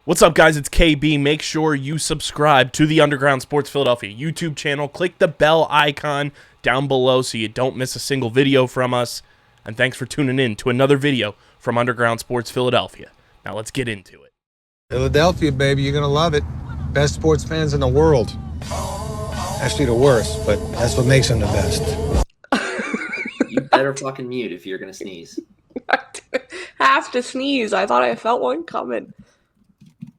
What's up, guys? It's KB. Make sure you subscribe to the Underground Sports Philadelphia YouTube channel. Click the bell icon down below so you don't miss a single video from us. And thanks for tuning in to another video from Underground Sports Philadelphia. Now let's get into it. Philadelphia, baby, you're gonna love it. Best sports fans in the world. Actually, the worst, but that's what makes them the best. You better fucking mute if you're gonna sneeze. I have to sneeze. I thought I felt one coming.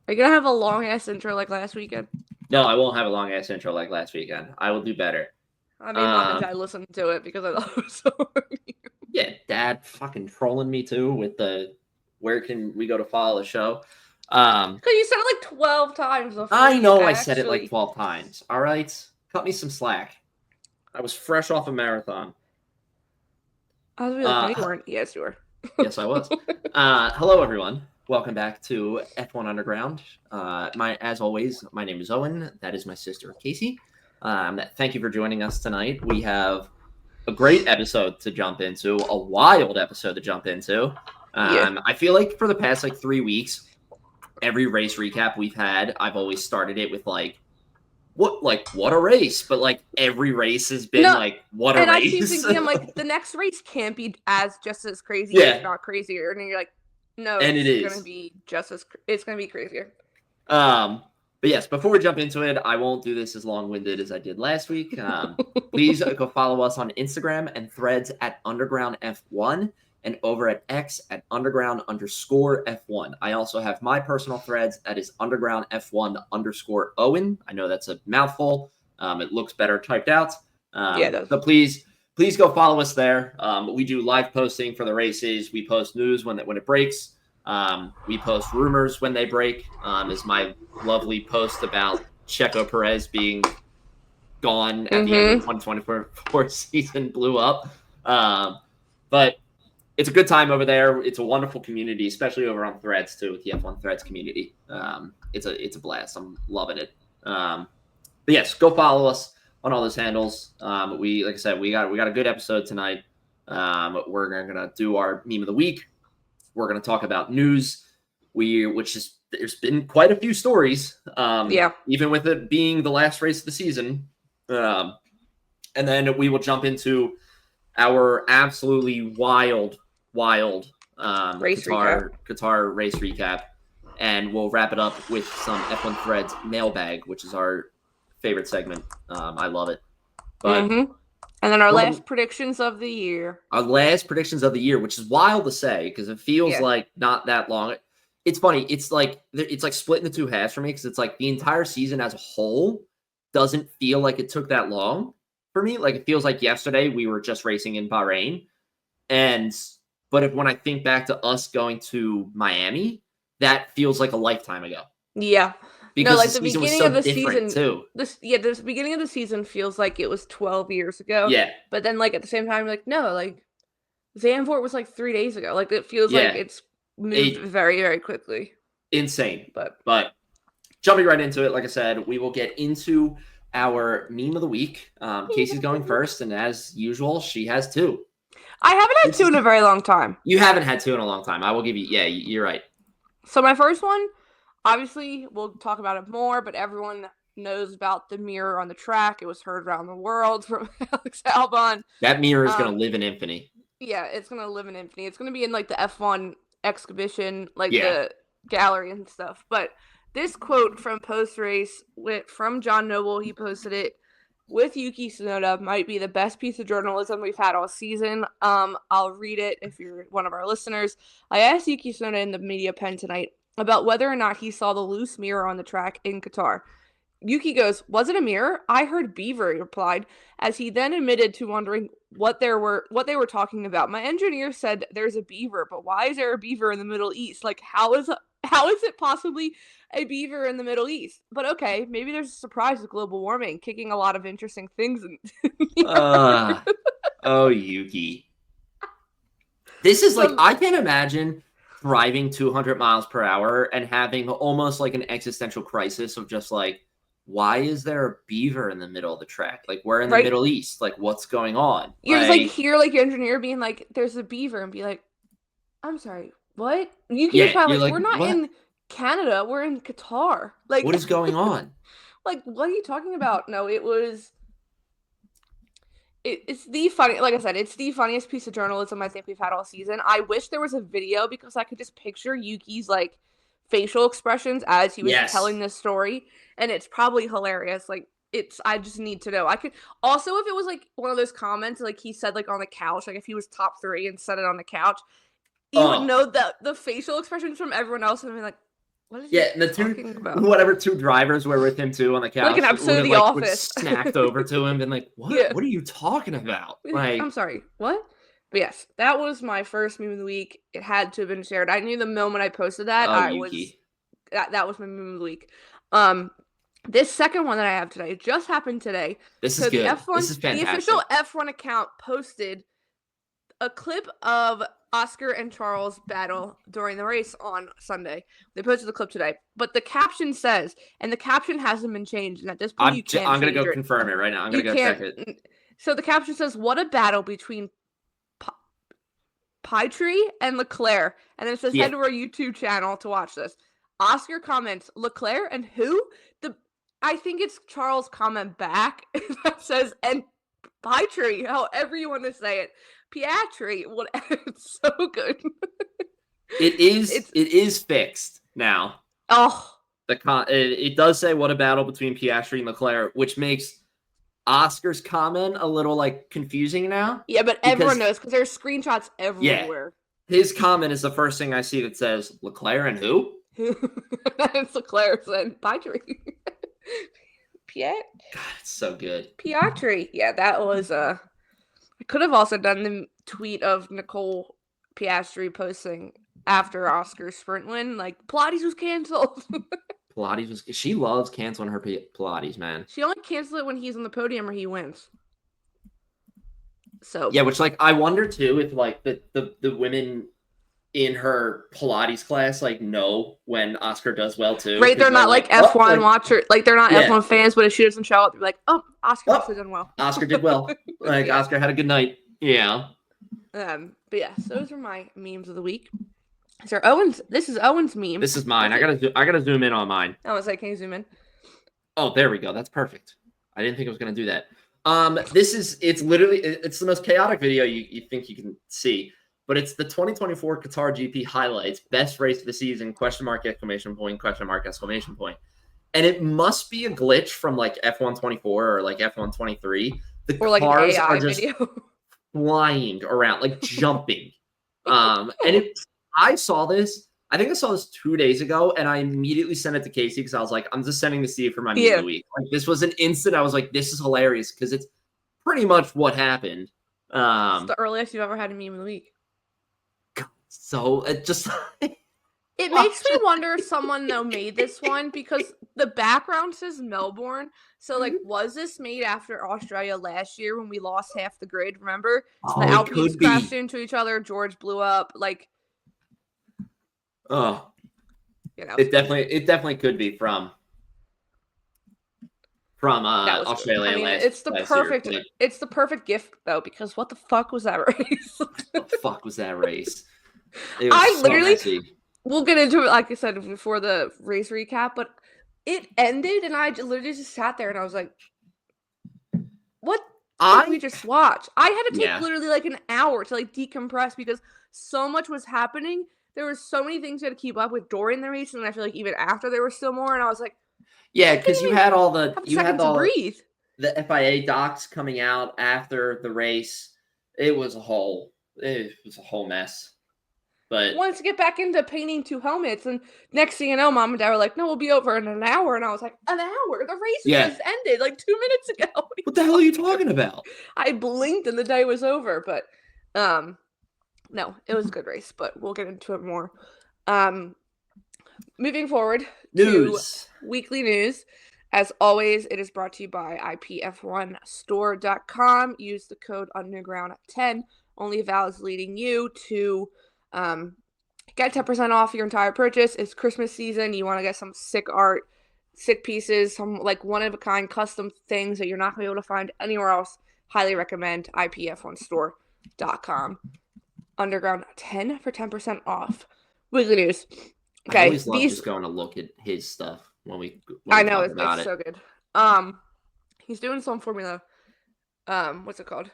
Are you gonna have a long ass intro like last weekend? No, I won't have a long ass intro like last weekend. I will do better. I mean, I listened to it because I thought it was so funny. Yeah, Dad fucking trolling me too with the where can we go to follow the show? Because you said it like 12 times before. I know I said it like 12 times. All right, cut me some slack. I was fresh off a marathon. I was like, no, you weren't. Yes, you were. Yes, I was. Hello, everyone. Welcome back to F1 Underground. As always, my name is Owen. That is my sister, Casey. Thank you for joining us tonight. We have a great episode to jump into, a wild episode to jump into. I feel like for the past 3 weeks, every race recap we've had, I've always started it with what a race, but every race has been what a race. And I keep thinking, I'm like, the next race can't be just as crazy, if not crazier. And then you're like, no, and it's going to be it's going to be crazier. But yes, before we jump into it, I won't do this as long-winded as I did last week. Please go follow us on Instagram and Threads at UndergroundF1 and over at X at Underground_F1. I also have my personal Threads that is UndergroundF1_Owen. I know that's a mouthful. It looks better typed out. It does. So please go follow us there. We do live posting for the races. We post news when it breaks. We post rumors when they break. Is my lovely post about Checo Perez being gone at the end of the 2024 season blew up. But it's a good time over there. It's a wonderful community, especially over on Threads too, with the F1Threads community. It's a blast. I'm loving it. But yes, go follow us on all those handles. Like I said, we got a good episode tonight. We're gonna do our meme of the week. We're gonna talk about news. There's been quite a few stories. Even with it being the last race of the season. And then we will jump into our absolutely wild Qatar race recap, and we'll wrap it up with some F1Threads Mailbag, which is our favorite segment. I love it. But and then our last predictions of the year. Our last predictions of the year, which is wild to say because it feels like not that long. It's funny. It's like split into two halves for me because it's like the entire season as a whole doesn't feel like it took that long for me. Like it feels like yesterday we were just racing in Bahrain, but when I think back to us going to Miami, that feels like a lifetime ago. Yeah. Because the beginning of the season too. The beginning of the season feels like it was 12 years ago. Yeah. But then at the same time, Zandvoort was 3 days ago. It feels like it's moved very, very quickly. Insane. But jumping right into it, like I said, we will get into our meme of the week. Casey's going first, and as usual, she has two. I haven't had two in a very long time. You haven't had two in a long time. I will give you. Yeah, you're right. So my first one, obviously, we'll talk about it more, but everyone knows about the mirror on the track. It was heard around the world from Alex Albon. That mirror is going to live in infamy. Yeah, it's going to live in infamy. It's going to be in the F1 exhibition, the gallery and stuff. But this quote from post-race from John Noble, he posted it. With Yuki Tsunoda, might be the best piece of journalism we've had all season. I'll read it if you're one of our listeners. I asked Yuki Tsunoda in the media pen tonight about whether or not he saw the loose mirror on the track in Qatar. Yuki goes, "Was it a mirror? I heard beaver," he replied, as he then admitted to wondering what they were talking about. My engineer said there's a beaver, but why is there a beaver in the Middle East? How is it possibly a beaver in the Middle East? But okay, maybe there's a surprise with global warming, kicking a lot of interesting things. Yuki. This is I can't imagine driving 200 miles per hour and having almost an existential crisis of just why is there a beaver in the middle of the track? We're in the Middle East. What's going on? You're just hear your engineer being there's a beaver and be I'm sorry, what? You can we're not what? Canada. We're in Qatar. Like, what is going on? Like, what are you talking about? No, it was. It's the funny, like I said, it's the funniest piece of journalism I think we've had all season. I wish there was a video because I could just picture Yuki's like facial expressions as he was telling this story, and it's probably hilarious. Like, I just need to know. I could also, if it was like one of those comments like he said like on the couch, like if he was top 3 and said it on the couch, you would know the facial expressions from everyone else and be like, what is he and the talking about? Whatever 2 drivers were with him too on the couch, like an episode of The Office, snapped over to him and like, what? What are you talking about? Like, I'm sorry, what? But yes, that was my first meme of the week. It had to have been shared. I knew the moment I posted that, that was my meme of the week. This second one that I have today just happened today. This is good. This is fantastic. The official F1 account posted a clip of Oscar and Charles' battle during the race on Sunday. They posted the clip today, but the caption says, and the caption hasn't been changed, and at this point I'm going to go confirm it right now. I'm going to go check it. So the caption says, what a battle between Piastri and Leclerc, and then it says, head to our YouTube channel to watch this. Oscar comments, Leclerc and who? I think it's Charles' comment back that says, and Piastri, however you want to say it. Piastri, it's so good. It is fixed now. Oh, it does say what a battle between Piastri and Leclerc, which makes Oscar's comment a little like confusing now. Yeah, but everyone knows because there's screenshots everywhere. Yeah, his comment is the first thing I see that says Leclerc and who? It's Leclerc and Piastri. God, it's so good. Piastri. Yeah, that was I could have also done the tweet of Nicole Piastri posting after Oscar's sprint win, like Pilates was canceled. She loves canceling her Pilates, man. She only cancels it when he's on the podium or he wins. So yeah, which like I wonder too if like the women in her Pilates class like know when Oscar does well too. Right, they're not like F1 watcher, like they're not F1 fans, but if she doesn't show up, they're like, oh, Oscar must have done well. Oscar did well. Like Oscar had a good night. Yeah. But yeah, so those are my memes of the week. So Owen's, this is Owen's meme. This is mine. I gotta zoom in on mine. I was like, can you zoom in? Oh, there we go. That's perfect. I didn't think I was gonna do that. It's literally the most chaotic video you think you can see. But it's the 2024 Qatar GP highlights, best race of the season, question mark, exclamation point, question mark, exclamation point. And it must be a glitch from like F124 or like F123. The or like cars an AI are just video. flying around, like jumping. I saw this, I think I saw this 2 days ago, and I immediately sent it to Casey because I was like, I'm just sending this to you for my meme of the week. Like this was an instant. I was like, this is hilarious because it's pretty much what happened. It's the earliest you've ever had a meme of the week. So it just it makes me wonder if someone though made this one because the background says Melbourne. So like, was this made after Australia last year when we lost half the grid? Remember, the Alpines crashed into each other. George blew up. Like, it definitely could be from Australia last. It's the perfect. It's the perfect gift though because what the fuck was that race? What the fuck was that race? We'll get into it, like I said, before the race recap, but it ended, and I literally just sat there, and I was like, what did we just watch? I had to take literally like an hour to like decompress because so much was happening. There were so many things you had to keep up with during the race, and I feel like even after there was still more, and I was like, yeah, because you had breathe. The FIA docs coming out after the race. It was a whole mess. But wanted to get back into painting 2 helmets, and next thing you know, Mom and Dad were like, "No, we'll be over in an hour." And I was like, "An hour? The race just ended like 2 minutes ago." What the hell are you talking about? I blinked and the day was over. But no, it was a good race. But we'll get into it more. Moving forward to weekly news. As always, it is brought to you by IPF1 Store.com. Use the code Underground10. Only Val's leading you to get 10% off your entire purchase. It's Christmas season. You want to get some sick art, sick pieces, some like one-of-a-kind custom things that you're not going to be able to find anywhere else. Highly recommend IPF1Store.com. Underground 10 for 10% off. Weekly news. I always love just going to look at his stuff when we talk about it's it. So good. He's doing some Formula, what's it called?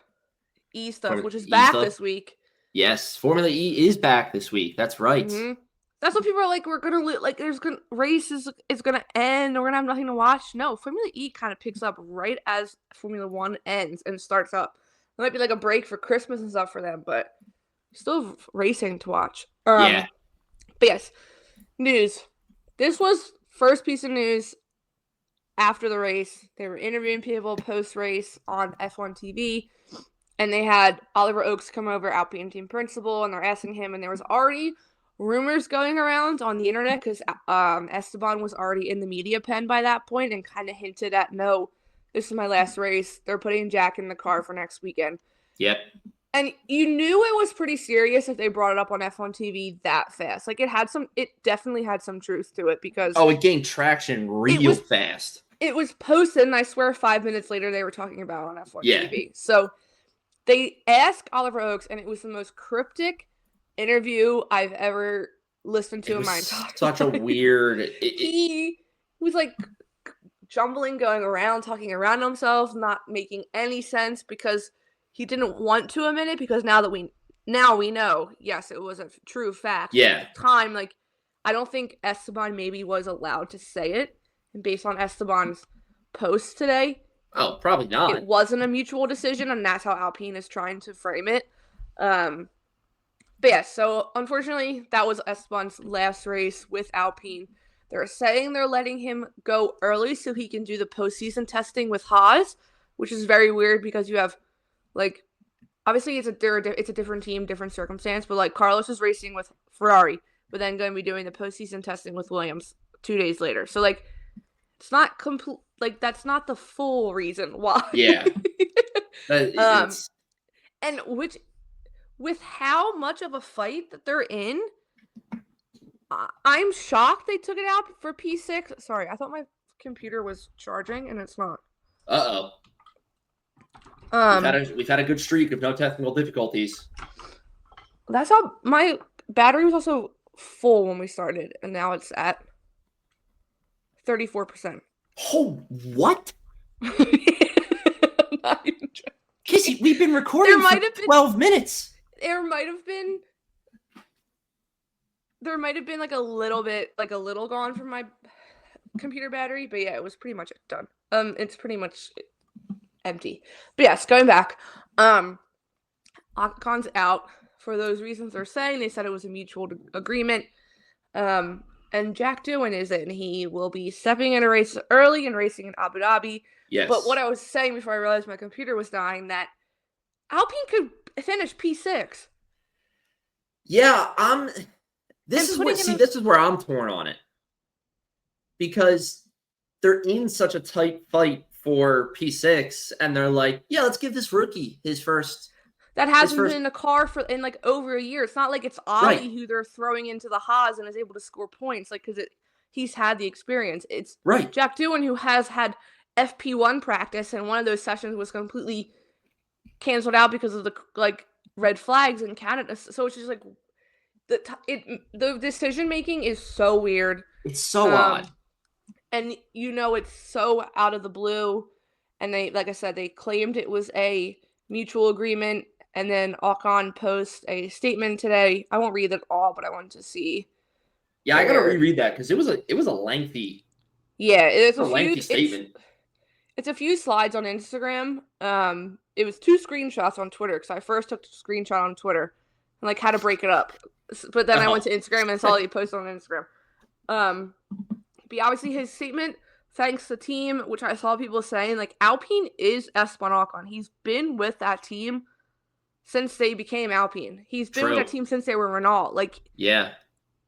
E stuff, which is back this week. Yes, Formula E is back this week. That's right. Mm-hmm. That's what people are like. We're gonna race is gonna end. We're gonna have nothing to watch. No, Formula E kind of picks up right as Formula 1 ends and starts up. There might be like a break for Christmas and stuff for them, but still racing to watch. Yeah. But yes, news. This was first piece of news after the race. They were interviewing people post-race on F1 TV, and they had Oliver Oakes come over, Alpine team principal, and they're asking him, and there was already rumors going around on the internet because Esteban was already in the media pen by that point and kind of hinted at, no, this is my last race. They're putting Jack in the car for next weekend. Yep. And you knew it was pretty serious if they brought it up on F1 TV that fast. Like, it definitely had some truth to it because... Oh, it gained traction real fast. It was posted, and I swear 5 minutes later they were talking about it on F1 TV. So they asked Oliver Oakes, and it was the most cryptic interview I've ever listened to in my entire life. Such a weird... He was, like, jumbling, going around, talking around himself, not making any sense because... He didn't want to admit it because now we know, yes, it was a true fact. Yeah. At the time, like, I don't think Esteban maybe was allowed to say it. And based on Esteban's post today. Oh, probably not. It wasn't a mutual decision, and that's how Alpine is trying to frame it. But yeah, so unfortunately, that was Esteban's last race with Alpine. They're saying they're letting him go early so he can do the postseason testing with Haas, which is very weird because you have... Like, obviously, it's a different team, different circumstance, but, like, Carlos is racing with Ferrari, but then going to be doing the postseason testing with Williams 2 days later. So, like, it's not complete, like, that's not the full reason why. Yeah. And with how much of a fight that they're in, I'm shocked they took it out for P6. Sorry, I thought my computer was charging, and it's not. Uh-oh. We've had a good streak of no technical difficulties. That's how my battery was also full when we started, and now it's at 34%. Oh, what? Kissy, we've been recording for 12 minutes. There might have been like a little gone from my computer battery, but yeah, it was pretty much done. It's pretty much empty. But yes, going back, Ocon's out for those reasons they're saying. They said it was a mutual agreement. And Jack Doohan is in. He will be stepping in a race early and racing in Abu Dhabi. Yes. But what I was saying before I realized my computer was dying, that Alpine could finish P6. Yeah, this is where I'm torn on it. Because they're in such a tight fight for P6, and they're like, yeah, let's give this rookie his first. That hasn't been in the car in like over a year. It's not like it's Ollie who they're throwing into the Haas and is able to score points, like, because he's had the experience. It's Jack Doohan who has had FP1 practice, and one of those sessions was completely canceled out because of the red flags in Canada. So it's just like the decision making is so weird. It's so odd. And it's so out of the blue. And they, like I said, they claimed it was a mutual agreement. And then Ocon post a statement today. I won't read it all, but I wanted to see. Yeah, I gotta reread that because it was a lengthy. Yeah, it's a lengthy statement. It's a few slides on Instagram. It was 2 screenshots on Twitter because I first took a screenshot on Twitter and had to break it up. But then I went to Instagram and saw that he posted on Instagram. But obviously his statement thanks the team, which I saw people saying, Alpine is Esteban Ocon. He's been with that team since they became Alpine. He's been with that team since they were Renault. Yeah.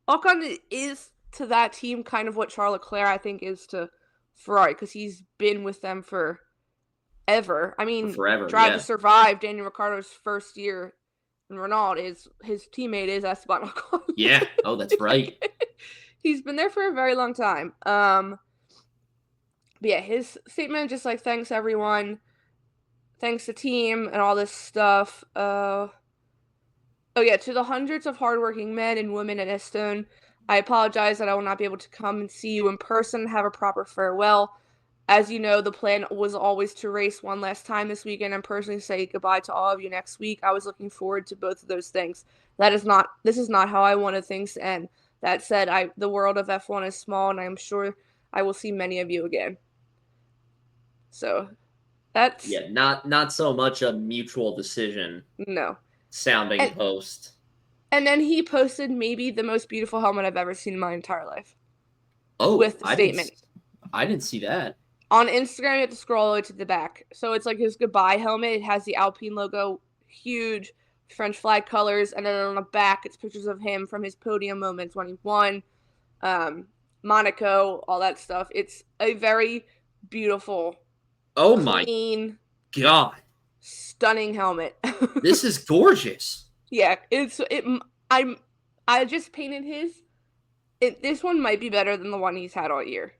Ocon is to that team kind of what Charles Leclerc, I think, is to Ferrari, because he's been with them forever. I mean, Drive to Survive, Daniel Ricciardo's first year in Renault, his teammate is Esteban Ocon. Yeah. Oh, that's right. He's been there for a very long time. But yeah, his statement just thanks everyone, thanks the team, and all this stuff. Oh yeah, to the hundreds of hardworking men and women at Estone, I apologize that I will not be able to come and see you in person, have a proper farewell. As you know, the plan was always to race one last time this weekend and personally say goodbye to all of you next week. I was looking forward to both of those things. This is not how I wanted things to end. That said, the world of F1 is small, and I'm sure I will see many of you again. So, that's... Yeah, not so much a mutual decision. No. Sounding post. And then he posted maybe the most beautiful helmet I've ever seen in my entire life. Oh, with the statement. I didn't see that. On Instagram, you have to scroll all the way to the back. So it's like his goodbye helmet. It has the Alpine logo, huge French flag colors. And then on the back, it's pictures of him from his podium moments when he won, Monaco, all that stuff. It's a very beautiful, clean, God, stunning helmet. This is gorgeous. Yeah, I just painted his. This one might be better than the one he's had all year.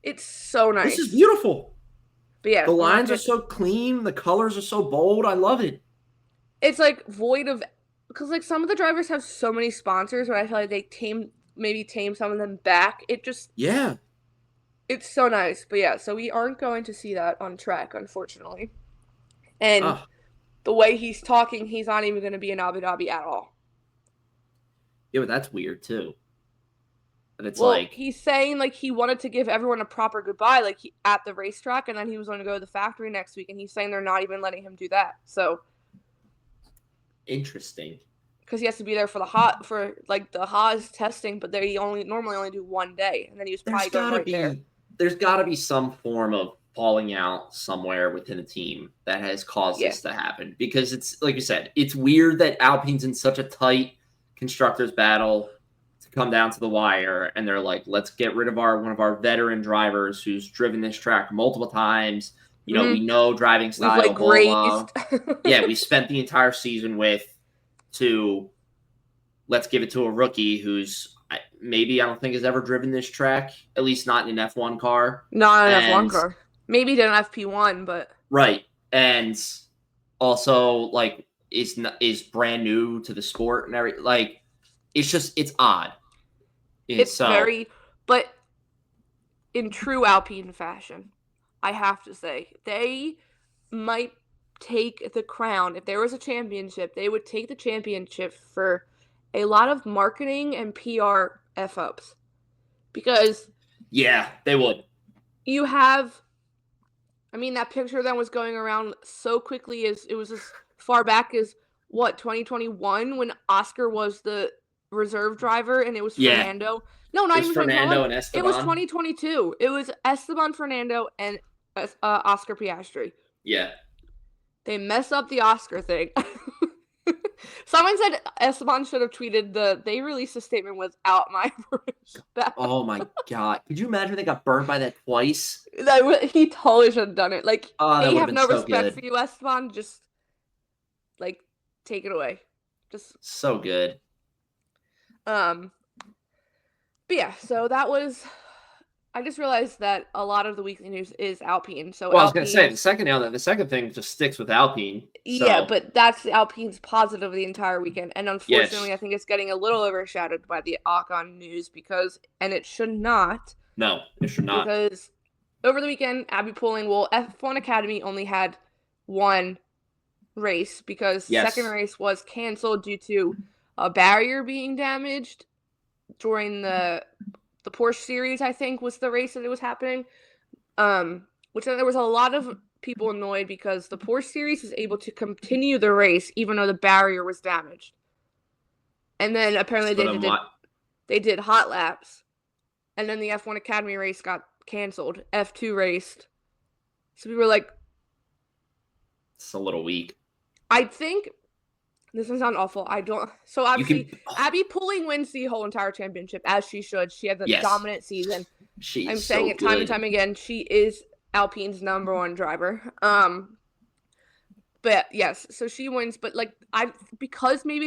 It's so nice. This is beautiful. But yeah, the lines are so clean. The colors are so bold. I love it. It's like void of, because like some of the drivers have so many sponsors, but I feel like they tame some of them back. It's so nice. But yeah, so we aren't going to see that on track, unfortunately. And the way he's talking, he's not even going to be in Abu Dhabi at all. Yeah, but that's weird too. And it's he's saying like he wanted to give everyone a proper goodbye, like at the racetrack, and then he was going to go to the factory next week, and he's saying they're not even letting him do that. So interesting. Because he has to be there for the Haas testing, but they normally only do 1 day, and then he was probably going right there. There's got to be some form of falling out somewhere within the team that has caused this to happen, because it's like you said, it's weird that Alpine's in such a tight constructors battle to come down to the wire, and they're like, let's get rid of one of our veteran drivers who's driven this track multiple times. You know, we know driving style. Yeah, we spent the entire season with. Let's give it to a rookie who's maybe I don't think has ever driven this track, at least not in an F1 car. Not an F1 car. Maybe did an FP1, but right. And also like is brand new to the sport and everything. Like it's odd. It's very, but in true Alpine fashion, I have to say they might take the crown. If there was a championship, they would take the championship for a lot of marketing and PR F-ups. Because yeah, they would. You have, I mean, that picture that was going around so quickly as it was as far back as 2021 when Oscar was the reserve driver and it was Fernando. No, not even Fernando and Esteban. It was 2022. It was Esteban, Fernando, and Oscar Piastri. Yeah. They mess up the Oscar thing. Someone said Esteban should have tweeted they released a statement without my respect. Oh my God. Could you imagine they got burned by that twice? He totally should have done it. Like, they have no respect for you, Esteban. Just, like, take it away. Just so good. But yeah, so that was... I just realized that a lot of the weekly news is Alpine. So I was going to say, the second thing just sticks with Alpine. So. Yeah, but that's Alpine's positive of the entire weekend. And unfortunately, I think it's getting a little overshadowed by the Ocon news and it should not. No, it should not. Because over the weekend, Abbi Pulling, F1 Academy only had one race because the second race was canceled due to a barrier being damaged during the Porsche series, I think, was the race that it was happening. Which there was a lot of people annoyed because the Porsche series was able to continue the race even though the barrier was damaged. And then apparently they did hot laps. And then the F1 Academy race got canceled. F2 raced. So we were like... It's a little weak. I think... This is sound awful. I don't... So obviously, Abbi Pulling wins the whole entire championship, as she should. She had the dominant season. I'm saying it time and time again. She is Alpine's #1 driver. But yes, so she wins. But like, because they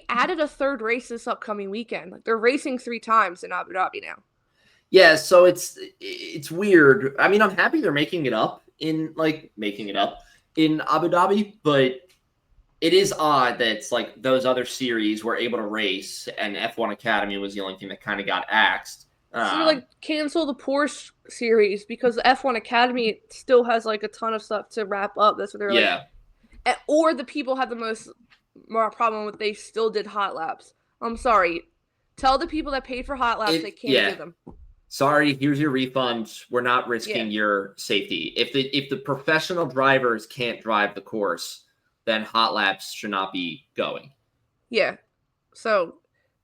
added a third race this upcoming weekend. Like, they're racing 3 times in Abu Dhabi now. Yeah, so it's weird. I mean, I'm happy they're making it up in Abu Dhabi, but it is odd that it's like those other series were able to race, and F1 Academy was the only thing that kind of got axed. So cancel the Porsche series because the F1 Academy still has like a ton of stuff to wrap up. That's what they're like. Or the people had the most problem with they still did hot laps. I'm sorry. Tell the people that paid for hot laps they can't give them. Sorry, here's your refund. We're not risking your safety. If the professional drivers can't drive the course, then hot laps should not be going. Yeah. So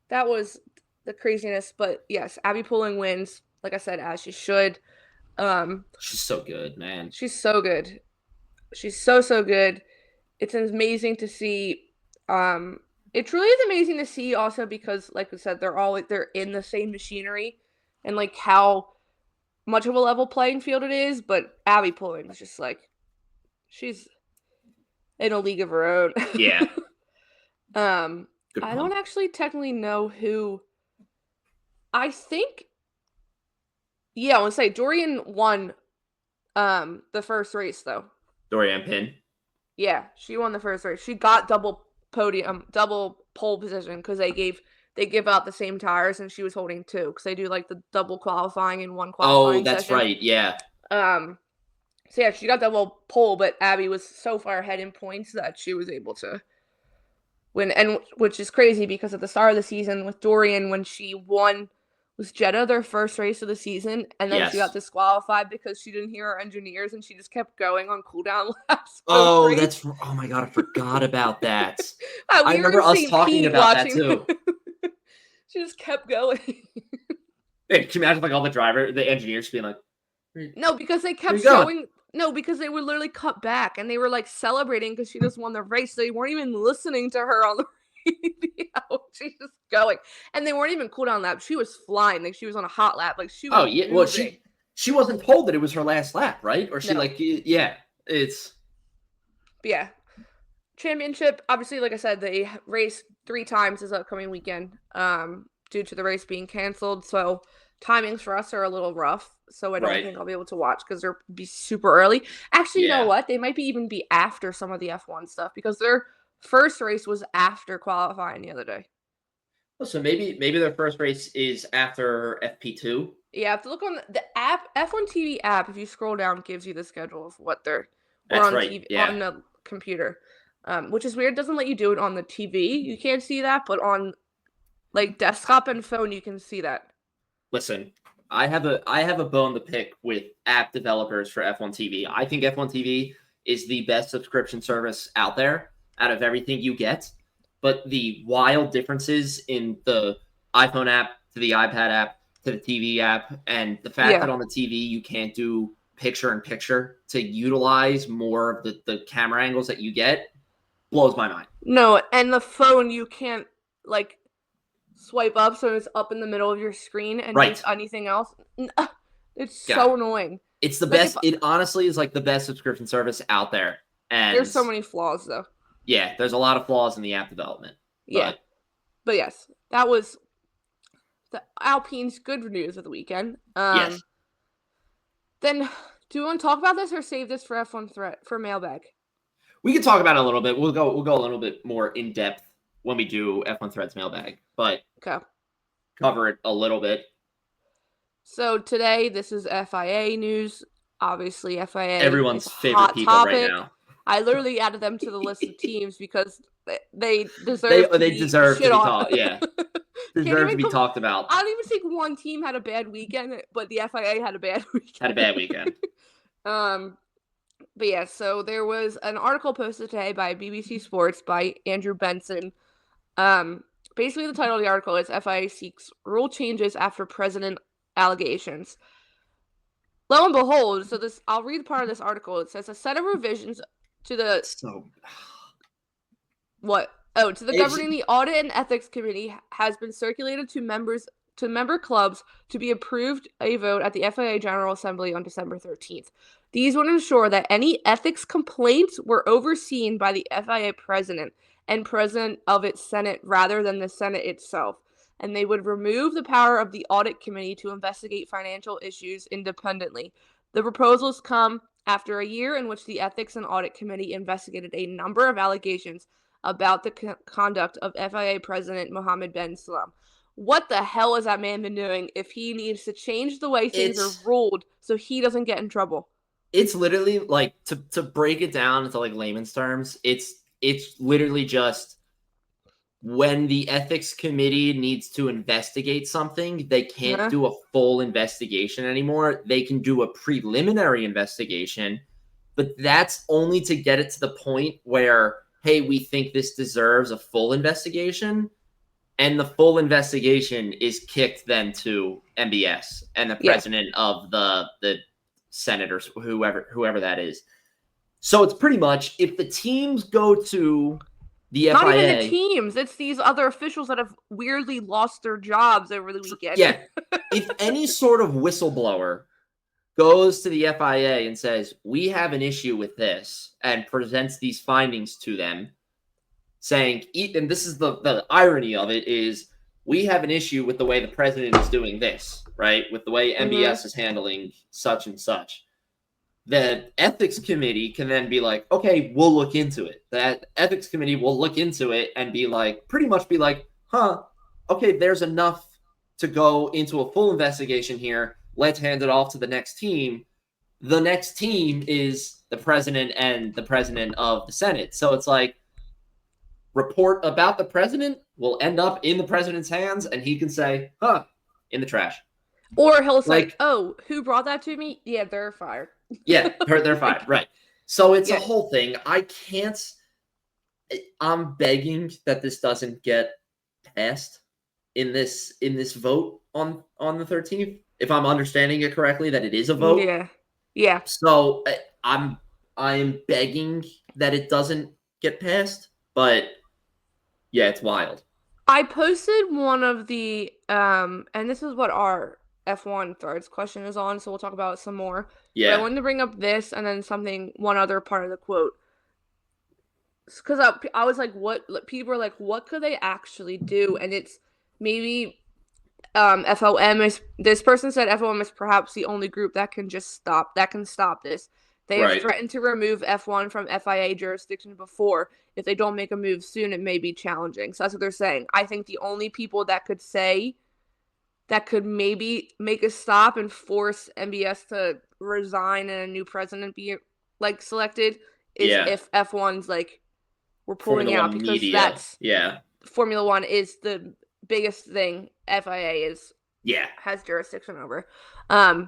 that was the craziness, but yes, Abbi Pulling wins, like I said, as she should. She's so good, man. She's so good. She's so good. It's amazing to see. It really is amazing to see also because, like I said, they're in the same machinery and like how much of a level playing field it is. But Abbi Pulling is just like she's in a league of her own. Yeah. I don't actually technically know who. I think, I want to say Dorian won the first race, though. Dorian Pin? Yeah, she won the first race. She got double pole position because they give out the same tires, and she was holding 2 because they do like the double qualifying in one qualifying that's session. right, yeah. So yeah, she got double pole, but Abbi was so far ahead in points that she was able to win, and which is crazy because at the start of the season with Dorian, when she won, was Jeddah their first race of the season, and then she got disqualified because she didn't hear her engineers, and she just kept going on cooldown laps. Oh my god, I forgot about that. I remember us talking about that too. She just kept going. Hey, can you imagine like all the engineers being like, no, because they kept showing. No, because they would literally cut back and they were like celebrating because she just won the race. They weren't even listening to her on the radio. She's just going, and they weren't even cooldown laps. She was flying, like she was on a hot lap, like she was. Oh yeah, well she wasn't told that it was her last lap, right? Or she it's. But yeah, championship. Obviously, like I said, they race 3 times this upcoming weekend, due to the race being canceled. So timings for us are a little rough. So I don't think I'll be able to watch because they'll be super early. Actually, you know what? They might even be after some of the F1 stuff because their first race was after qualifying the other day. Oh, so maybe their first race is after FP2. Yeah, I have to look on the app. F1 TV app, if you scroll down, gives you the schedule of what they're on TV on the computer. Which is weird. It doesn't let you do it on the TV. You can't see that, but on like desktop and phone, you can see that. Listen, I have a bone to pick with app developers for F1 TV. I think F1 TV is the best subscription service out there out of everything you get. But the wild differences in the iPhone app to the iPad app to the TV app, and the fact that on the TV you can't do picture-in-picture to utilize more of the camera angles that you get blows my mind. No, and the phone you can't like swipe up so it's up in the middle of your screen and do anything else. It's so annoying. It's the best. It honestly is like the best subscription service out there. And there's so many flaws though. Yeah, there's a lot of flaws in the app development. But yes, that was the Alpine's good news of the weekend. Yes. Then, do you want to talk about this or save this for F1 Thread for mailbag? We can talk about it a little bit. We'll go a little bit more in depth when we do F1 Threads mailbag, but cover it a little bit. So today, this is FIA news. Obviously, FIA everyone's favorite people right now. I literally added them to the list of teams because they deserve. They deserve to be talked. Yeah, deserve to be talkked about. I don't even think one team had a bad weekend, but the FIA had a bad weekend. But yeah, so there was an article posted today by BBC Sports by Andrew Benson. Basically, the title of the article is FIA seeks rule changes after president allegations. Lo and behold, so this I'll read part of this article. It says a set of revisions to the governing the audit and ethics committee has been circulated to member clubs to be approved a vote at the FIA General Assembly on December 13th. These would ensure that any ethics complaints were overseen by the FIA president and president of its Senate rather than the Senate itself. And they would remove the power of the audit committee to investigate financial issues independently. The proposals come after a year in which the Ethics and Audit Committee investigated a number of allegations about the conduct of FIA President Mohammed bin Salman. What the hell has that man been doing if he needs to change the way things are ruled so he doesn't get in trouble? It's literally like, to break it down into like layman's terms, it's literally just when the ethics committee needs to investigate something, they can't do a full investigation anymore. They can do a preliminary investigation, but that's only to get it to the point where, hey, we think this deserves a full investigation. And the full investigation is kicked then to MBS and the president of the senators, whoever that is. So it's pretty much, if the teams go to the FIA. Not even the teams. It's these other officials that have weirdly lost their jobs over the weekend. Yeah. If any sort of whistleblower goes to the FIA and says, we have an issue with this, and presents these findings to them, saying, and this is the irony of it, is we have an issue with the way the president is doing this, right? With the way MBS is handling such and such. The ethics committee can then be like, okay, we'll look into it. That ethics committee will look into it and be like, pretty much be like, okay, there's enough to go into a full investigation here. Let's hand it off to the next team. The next team is the president and the president of the Senate. So it's like, report about the president will end up in the president's hands, and he can say, in the trash. Or he'll say, oh, who brought that to me? Yeah, they're fired. Yeah, they're fired, right. So it's a whole thing. I'm begging that this doesn't get passed in this vote on the 13th. If I'm understanding it correctly, that it is a vote. Yeah. So I'm begging that it doesn't get passed, but yeah, it's wild. I posted one of the and this is what our F1 Threads question is on, so we'll talk about it some more. Yeah. But I wanted to bring up this and then one other part of the quote. Because I was like, people were like, what could they actually do? And it's maybe FOM is, this person said FOM is perhaps the only group that can stop this. They have threatened to remove F1 from FIA jurisdiction before. If they don't make a move soon, it may be challenging. So that's what they're saying. I think the only people that could maybe make a stop and force MBS to resign and a new president be selected is if F1's we're pulling Formula out, because media. that's Formula 1 is the biggest thing FIA has jurisdiction over. But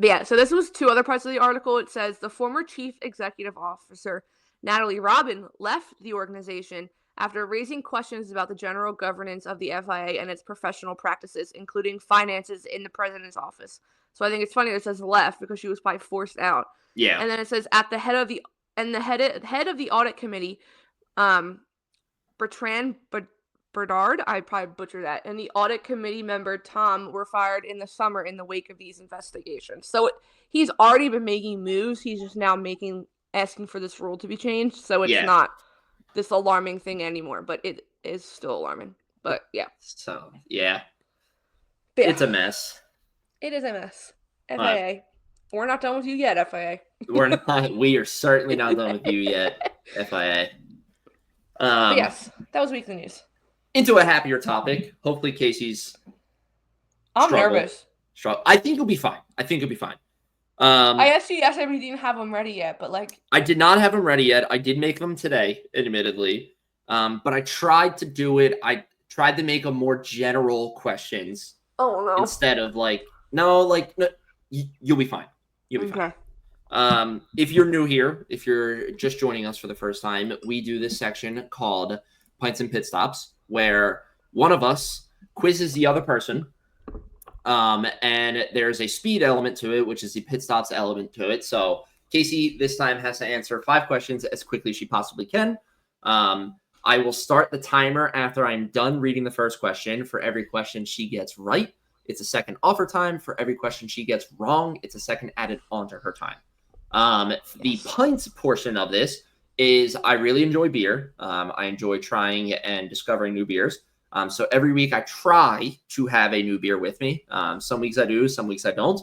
yeah, so this was two other parts of the article. It says the former chief executive officer, Natalie Robin, left the organization after raising questions about the general governance of the FIA and its professional practices, including finances in the president's office. So I think it's funny that it says left, because she was probably forced out. Yeah. And then it says at the head of the audit committee, Bertrand Bernard, I probably butchered that, and the audit committee member Tom were fired in the summer in the wake of these investigations. So he's already been making moves. He's just now asking for this rule to be changed. So it's not this alarming thing anymore, but it is still alarming. But yeah. So it's a mess. It is a mess. FIA. We're not done with you yet, FIA. We're not. We are certainly not done with you yet, FIA. But yes, that was weekly news. Into a happier topic. Hopefully Casey's I'm nervous. I think it'll be fine. I asked you yesterday, but you didn't have them ready yet. But I did not have them ready yet. I did make them today, admittedly. But I tried to do it. I tried to make them more general questions. Oh no! Instead of no, you'll be fine. You'll be fine. If you're new here, if you're just joining us for the first time, we do this section called Pints and Pit Stops, where one of us quizzes the other person. And there's a speed element to it, which is the pit stops element to it. So Casey this time has to answer 5 questions as quickly as she possibly can. I will start the timer after I'm done reading the first question. For every question she gets right, it's a second off her time. For every question she gets wrong, it's a second added onto her time. The pints portion of this is I really enjoy beer. I enjoy trying and discovering new beers. So every week I try to have a new beer with me. Some weeks I do, some weeks I don't.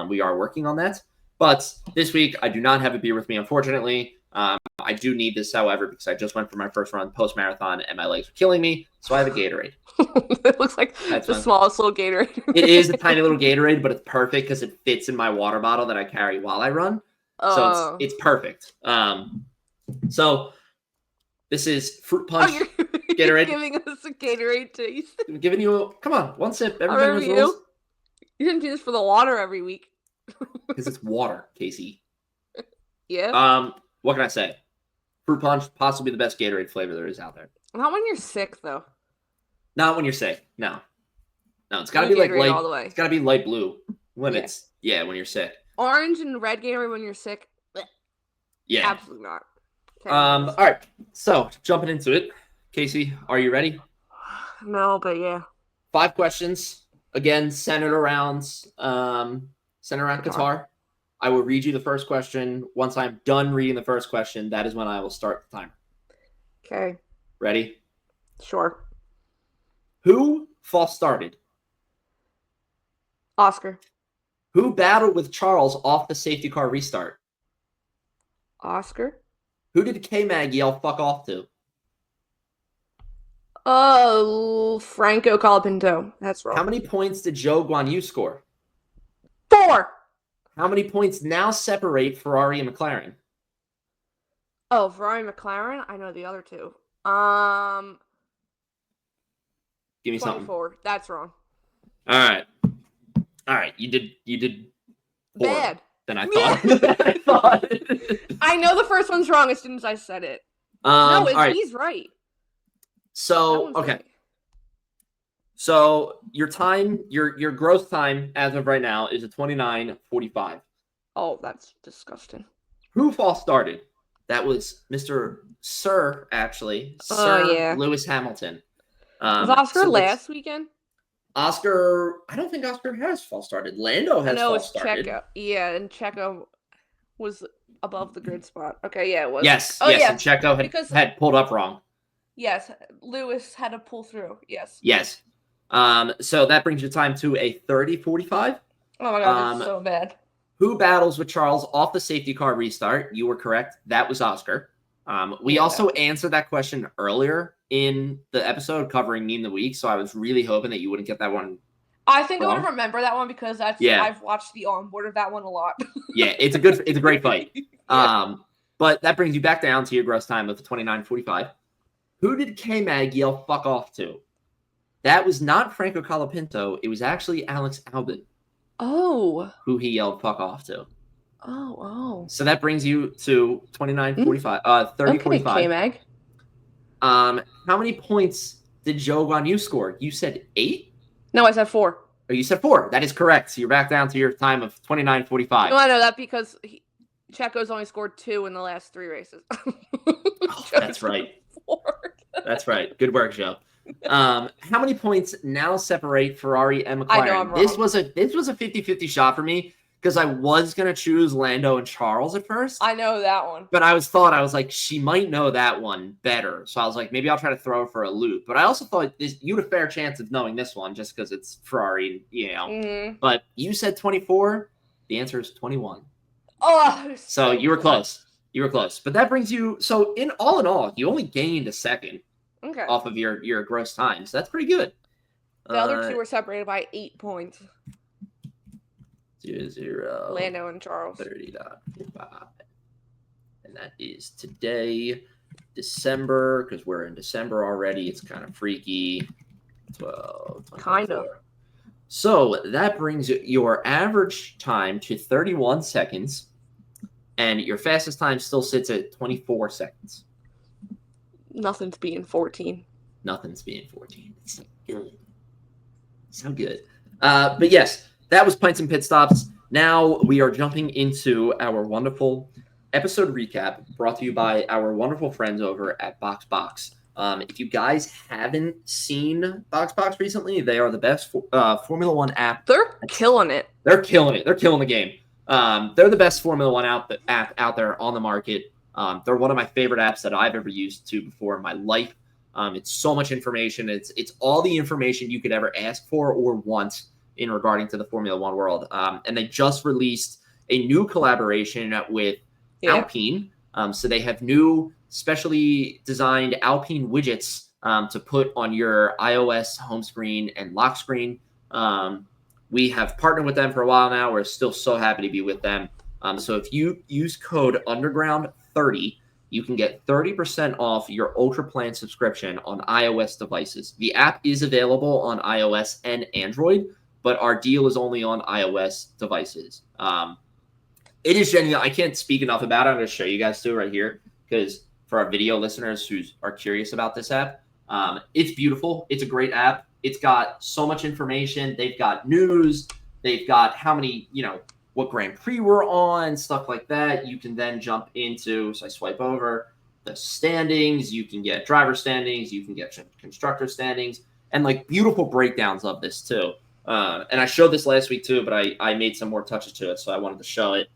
We are working on that. But this week I do not have a beer with me, unfortunately. I I do need this, however, because I just went for my first run post-marathon and my legs are killing me. So I have a Gatorade. It looks like the smallest little Gatorade. It is a tiny little Gatorade, but it's perfect because it fits in my water bottle that I carry while I run. So it's perfect. So this is Fruit Punch Gatorade. You're giving us a Gatorade taste. I'm giving you come on, one sip. Everybody knows rules. You didn't do this for the water every week. Because it's water, Casey. Yeah. What can I say? Fruit Punch, possibly the best Gatorade flavor there is out there. Not when you're sick, though. Not when you're sick. No, it's got to be like light. All the way. It's got to be light blue when when you're sick. Orange and red Gatorade when you're sick. Yeah, absolutely not. Okay. All right. So jumping into it, Casey, are you ready? No, but yeah. 5 questions again, centered around Qatar. I will read you the first question. Once I'm done reading the first question, that is when I will start the timer. Okay. Ready? Sure. Who false started? Oscar. Who battled with Charles off the safety car restart? Oscar. Who did K-Mag yell fuck off to? Oh, Franco Colapinto. That's wrong. How many points did Zhou Guanyu score? 4. How many points now separate Ferrari and McLaren? Oh, Ferrari and McLaren? I know the other two. Give me 24. Something. That's wrong. All right. You did bad. Than I thought. I know the first one's wrong as soon as I said it. He's right. So okay. Right. So your time, your gross time as of right now is a 29:45. Oh, that's disgusting. Who false started? That was Mr. Sir, actually. Sir Lewis Hamilton. Was Oscar last weekend? Oscar, I don't think Oscar has false started. Lando has false started. Checo. Yeah, and Checo was above the grid spot. Okay, yeah, it was. Yes, and Checo had pulled up wrong. Yes, Lewis had to pull through. Yes. Yes. So that brings your time to a 30:45. Oh my god, that's so bad. Who battles with Charles off the safety car restart? You were correct. That was Oscar. We also answered that question earlier in the episode covering Meme of the Week, so I was really hoping that you wouldn't get that one. I think I would remember that one because I've watched the onboard of that one a lot. Yeah, it's a great fight. Yeah. But that brings you back down to your gross time of 29:45. Who did K-Mag yell fuck off to? That was not Franco Colapinto. It was actually Alex Albon. Oh. Who he yelled fuck off to. Oh. So that brings you to 29:45. 30:45. Okay, K-Mag. How many points did Zhou Guanyu score? You said 8? No, I said 4. Oh, you said 4. That is correct. So you're back down to your time of 29:45. No, I know that because Checo's only scored 2 in the last 3 races. That's right. 4. That's right. Good work, Joe. How many points now separate Ferrari and McLaren? I know I'm wrong. This was a 50-50 shot for me because I was gonna choose Lando and Charles at first. I know that one, but I was like, she might know that one better, so I was like, maybe I'll try to throw her for a loop. But I also thought you had a fair chance of knowing this one just because it's Ferrari, you know. Mm-hmm. But you said 24. The answer is 21. Oh, so you were close. You were close, but that brings you. So in all, you only gained a second. Okay. Off of your gross time, so that's pretty good. The other 2 were separated by 8 points. 0 Lando and Charles. 30.5. And that is today, December, because we're in December already. It's kind of freaky. 12. Kind of. So that brings your average time to 31 seconds, and your fastest time still sits at 24 seconds. Nothing's beating 14. Nothing's beating 14. It's so good. So good. But yes, that was Pints and Pit Stops. Now we are jumping into our wonderful episode recap brought to you by our wonderful friends over at BoxBox. If you guys haven't seen BoxBox recently, they are the best Formula One app. They're killing it. They're killing it. They're killing the game. They're the best Formula One app out there on the market. They're one of my favorite apps that I've ever used before in my life. It's so much information. It's all the information you could ever ask for or want in regarding to the Formula One world. And they just released a new collaboration with Alpine. So they have new specially designed Alpine widgets to put on your iOS home screen and lock screen. We have partnered with them for a while now. We're still so happy to be with them. So if you use code Underground30, you can get 30% off your Ultra Plan subscription on iOS devices. The app is available on iOS and Android, but our deal is only on iOS devices. It is genuine. I can't speak enough about it. I'm going to show you guys too right here, because for our video listeners who are curious about this app, it's beautiful. It's a great app. It's got so much information. They've got news. They've got how many, what Grand Prix we're on, stuff like that. You can then jump into, so I swipe over the standings. You can get driver standings. You can get constructor standings, and like beautiful breakdowns of this too. And I showed this last week too, but I made some more touches to it, so I wanted to show it.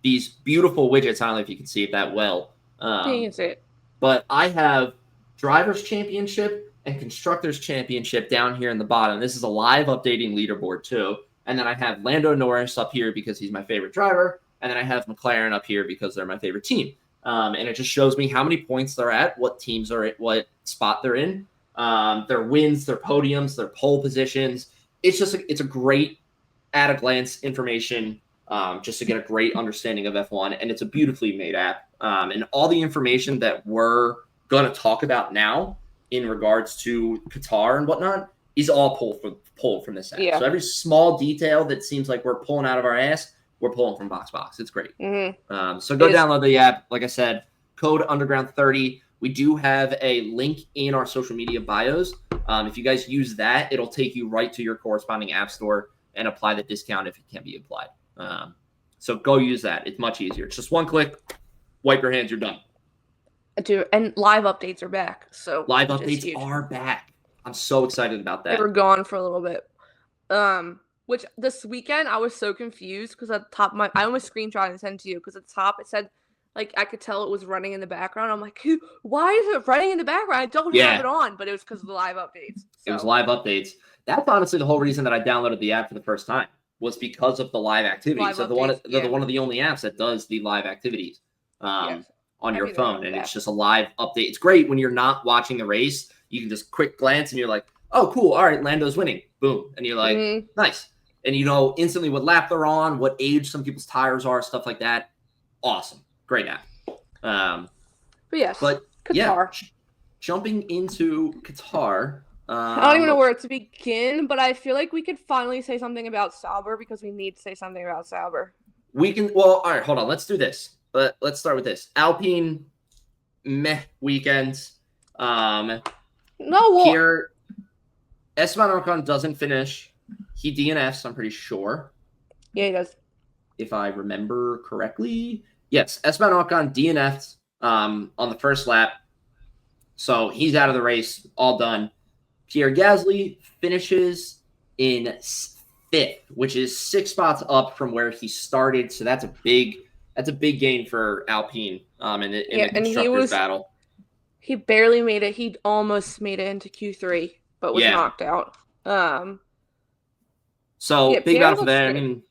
These beautiful widgets. I don't know if you can see it that well. Yeah, you can see it. But I have Drivers' Championship and Constructors' Championship down here in the bottom. This is a live updating leaderboard too. And then I have Lando Norris up here because he's my favorite driver. And then I have McLaren up here because they're my favorite team. And it just shows me how many points they're at, what teams are at, what spot they're in, their wins, their podiums, their pole positions. It's a great at-a-glance information just to get a great understanding of F1. And it's a beautifully made app. And all the information that we're going to talk about now in regards to Qatar and whatnot is all pulled from this app. Yeah. So every small detail that seems like we're pulling out of our ass, we're pulling from BoxBox. It's great. Mm-hmm. So go download the app. Like I said, code Underground30. We do have a link in our social media bios. If you guys use that, it'll take you right to your corresponding app store and apply the discount if it can be applied. So go use that. It's much easier. It's just one click, wipe your hands, you're done. And live updates are back. So live updates are back. I'm so excited about that. They were gone for a little bit. Which this weekend I was so confused because at the top of I almost screenshot and sent it to you because at the top it said, like, I could tell it was running in the background. I'm like, why is it running in the background? I don't have it on, but it was because of the live updates. So. It was live updates. That's honestly the whole reason that I downloaded the app for the first time was because of the live activities. They're one of the only apps that does the live activities on your phone, and it's just a live update. It's great when you're not watching the race. You can just quick glance and you're like, oh, cool. All right, Lando's winning. Boom. And you're like, nice. And you know instantly what lap they're on, what age some people's tires are, stuff like that. Awesome. Great app. Qatar. Yeah, jumping into Qatar. I don't even know where to begin, but I feel like we could finally say something about Sauber because we need to say something about Sauber. We can, well, all right, hold on. Let's do this. Let's start with this. Alpine, meh weekends. Here, Esteban Ocon doesn't finish. He DNFs, I'm pretty sure. Yeah, he does. If I remember correctly. Yes, Esteban Ocon DNFs on the first lap. So he's out of the race, all done. Pierre Gasly finishes in 5th, which is 6 spots up from where he started. So that's a big gain for Alpine in the constructors battle. He barely made it. He almost made it into Q3, but was knocked out. So big battle for that. I mean,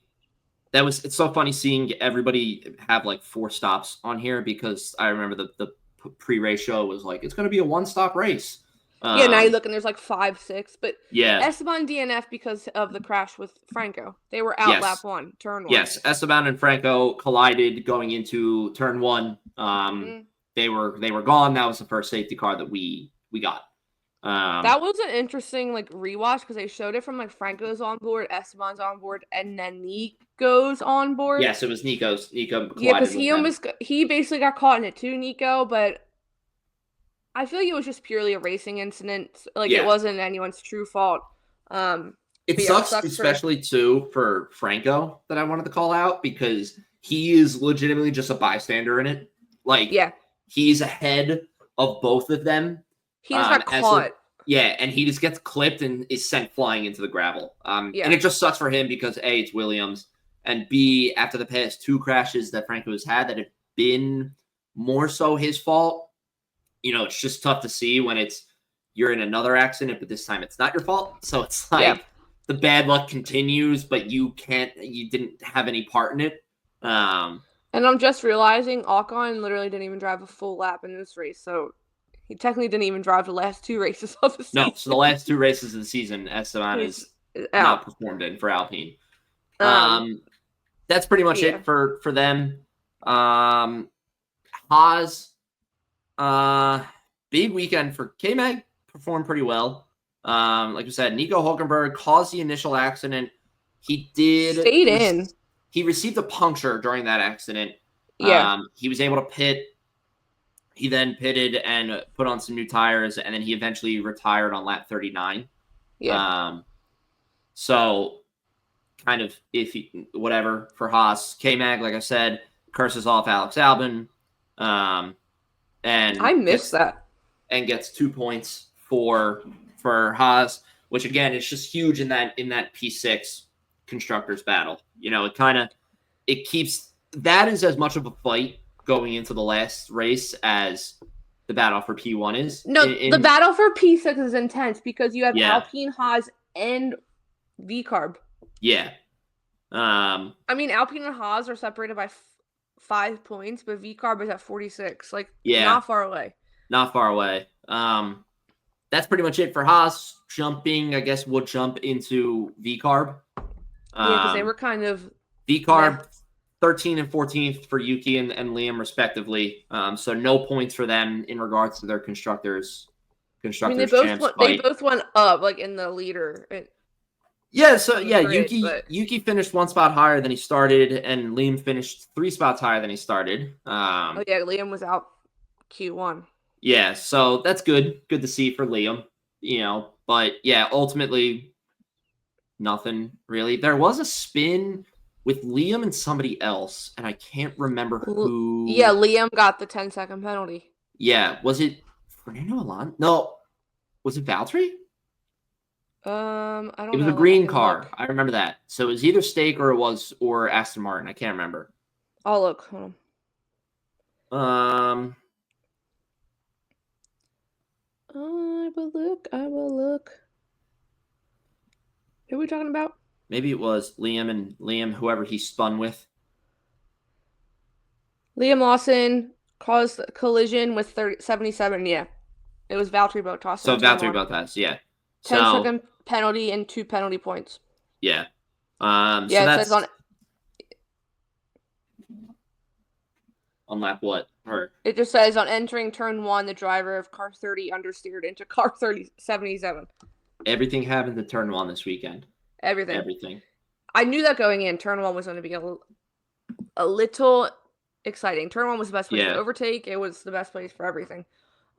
it's so funny seeing everybody have like 4 stops on here because I remember the pre-race show was like, it's going to be a 1-stop race. Now you look and there's like 5, 6, but yeah, Esteban DNF because of the crash with Franco. They were out lap 1, turn 1. Yes, Esteban and Franco collided going into turn 1. They were gone. That was the first safety car that we got. That was an interesting like rewatch because they showed it from like Franco's on board, Esteban's on board, and then Nico's on board. Yes, it was Nico. Yeah, because he basically got caught in it too, Nico. But I feel like it was just purely a racing incident. Like it wasn't anyone's true fault. It sucks especially too for Franco that I wanted to call out because he is legitimately just a bystander in it. Like he's ahead of both of them. He just got caught. And he just gets clipped and is sent flying into the gravel. And it just sucks for him because A, it's Williams, and B, after the past 2 crashes that Franco has had that have been more so his fault, it's just tough to see when you're in another accident, but this time it's not your fault. So it's like the bad luck continues, but you didn't have any part in it. And And I'm just realizing Ocon literally didn't even drive a full lap in this race, so he technically didn't even drive the last 2 races of the season. No, so the last 2 races of the season, Esteban is not performed in for Alpine. That's pretty much it for them. Haas, big weekend for K-Mag, performed pretty well. Like I said, Nico Hulkenberg caused the initial accident. He received a puncture during that accident. Yeah. He was able to pit. He then pitted and put on some new tires, and then he eventually retired on lap 39. Yeah. So kind of whatever for Haas. K-Mag, like I said, curses off Alex Albon. And I missed that. And gets 2 points for Haas, which again is just huge in that P6 constructors battle. You know, it keeps that is as much of a fight going into the last race as the battle for P1 is. No, the battle for P6 is intense because you have Alpine, Haas, and VCarb. Yeah. I mean, Alpine and Haas are separated by 5 points, but VCarb is at 46. Like, not far away. Not far away. That's pretty much it for Haas. Jumping, I guess we'll jump into VCarb. Because they were kind of VCarb 13th and 14th for Yuki and Liam respectively. So no points for them in regards to their constructors. I mean, they both went up like in the leader. Yuki finished 1 spot higher than he started, and Liam finished 3 spots higher than he started. Liam was out Q1. Yeah, so that's good. Good to see for Liam. You know, but yeah, ultimately nothing really. There was a spin with Liam and somebody else, and I can't remember who. Yeah, Liam got the 10-second penalty. Yeah, was it Fernando Alonso? No, was it Valtteri? I don't know. It was a green car. I remember that. So it was either Stake or Aston Martin. I can't remember. I'll look. Hold on. I will look. Who are we talking about? Maybe it was Liam, whoever he spun with. Liam Lawson caused a collision with 77. Yeah, it was Valtteri Bottas. So Valtteri Bottas, yeah. 10-second penalty and 2 penalty points. Yeah. It says on lap what? It just says on entering turn 1, the driver of car 30 understeered into car 77. Everything happened to turn 1 this weekend. Everything. I knew that going in. Turn 1 was going to be a little exciting. Turn 1 was the best place to overtake. It was the best place for everything.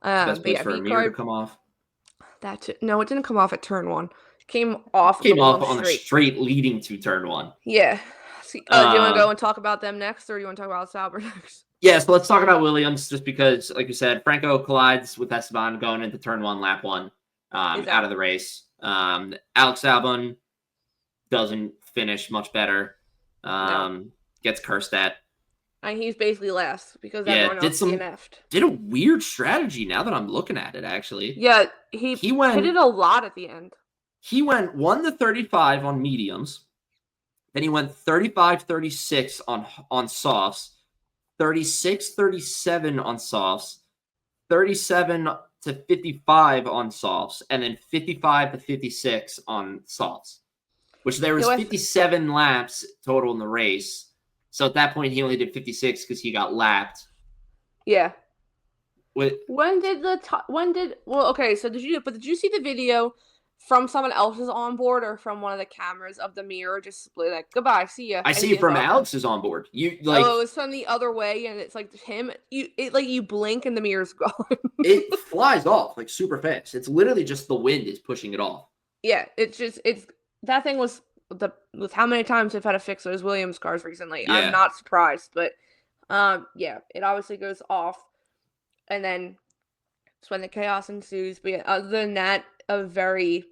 Best place for a mirror to come off. No, it didn't come off at turn 1. It came off on the straight leading to turn 1. Yeah. Do you want to go and talk about them next, or do you want to talk about Sauber next? Yeah, so let's talk about Williams, just because, like you said, Franco collides with Esteban going into turn 1, lap 1, out of the race. Alex Albon doesn't finish much better. Gets cursed at. And he's basically last because everyone else DNF'd. Did a weird strategy now that I'm looking at it, actually. Yeah, he pitted a lot at the end. He went 1 to 35 on mediums. Then he went 35-36 on softs. 36-37 on softs. 37 to 55 on softs. And then 55 to 56 on softs. Which there was 57 laps total in the race. So at that point, he only did 56 because he got lapped. Yeah. So did you see the video from someone else's onboard or from one of the cameras of the mirror just like, goodbye, see ya? I see it from Alex's onboard. It was from the other way, and it's like him. You blink and the mirror's gone. It flies off like super fast. It's literally just the wind is pushing it off. Yeah, that thing was with how many times they've had to fix those Williams cars recently. Yeah. I'm not surprised, but it obviously goes off, and then it's when the chaos ensues. But yeah, other than that, a very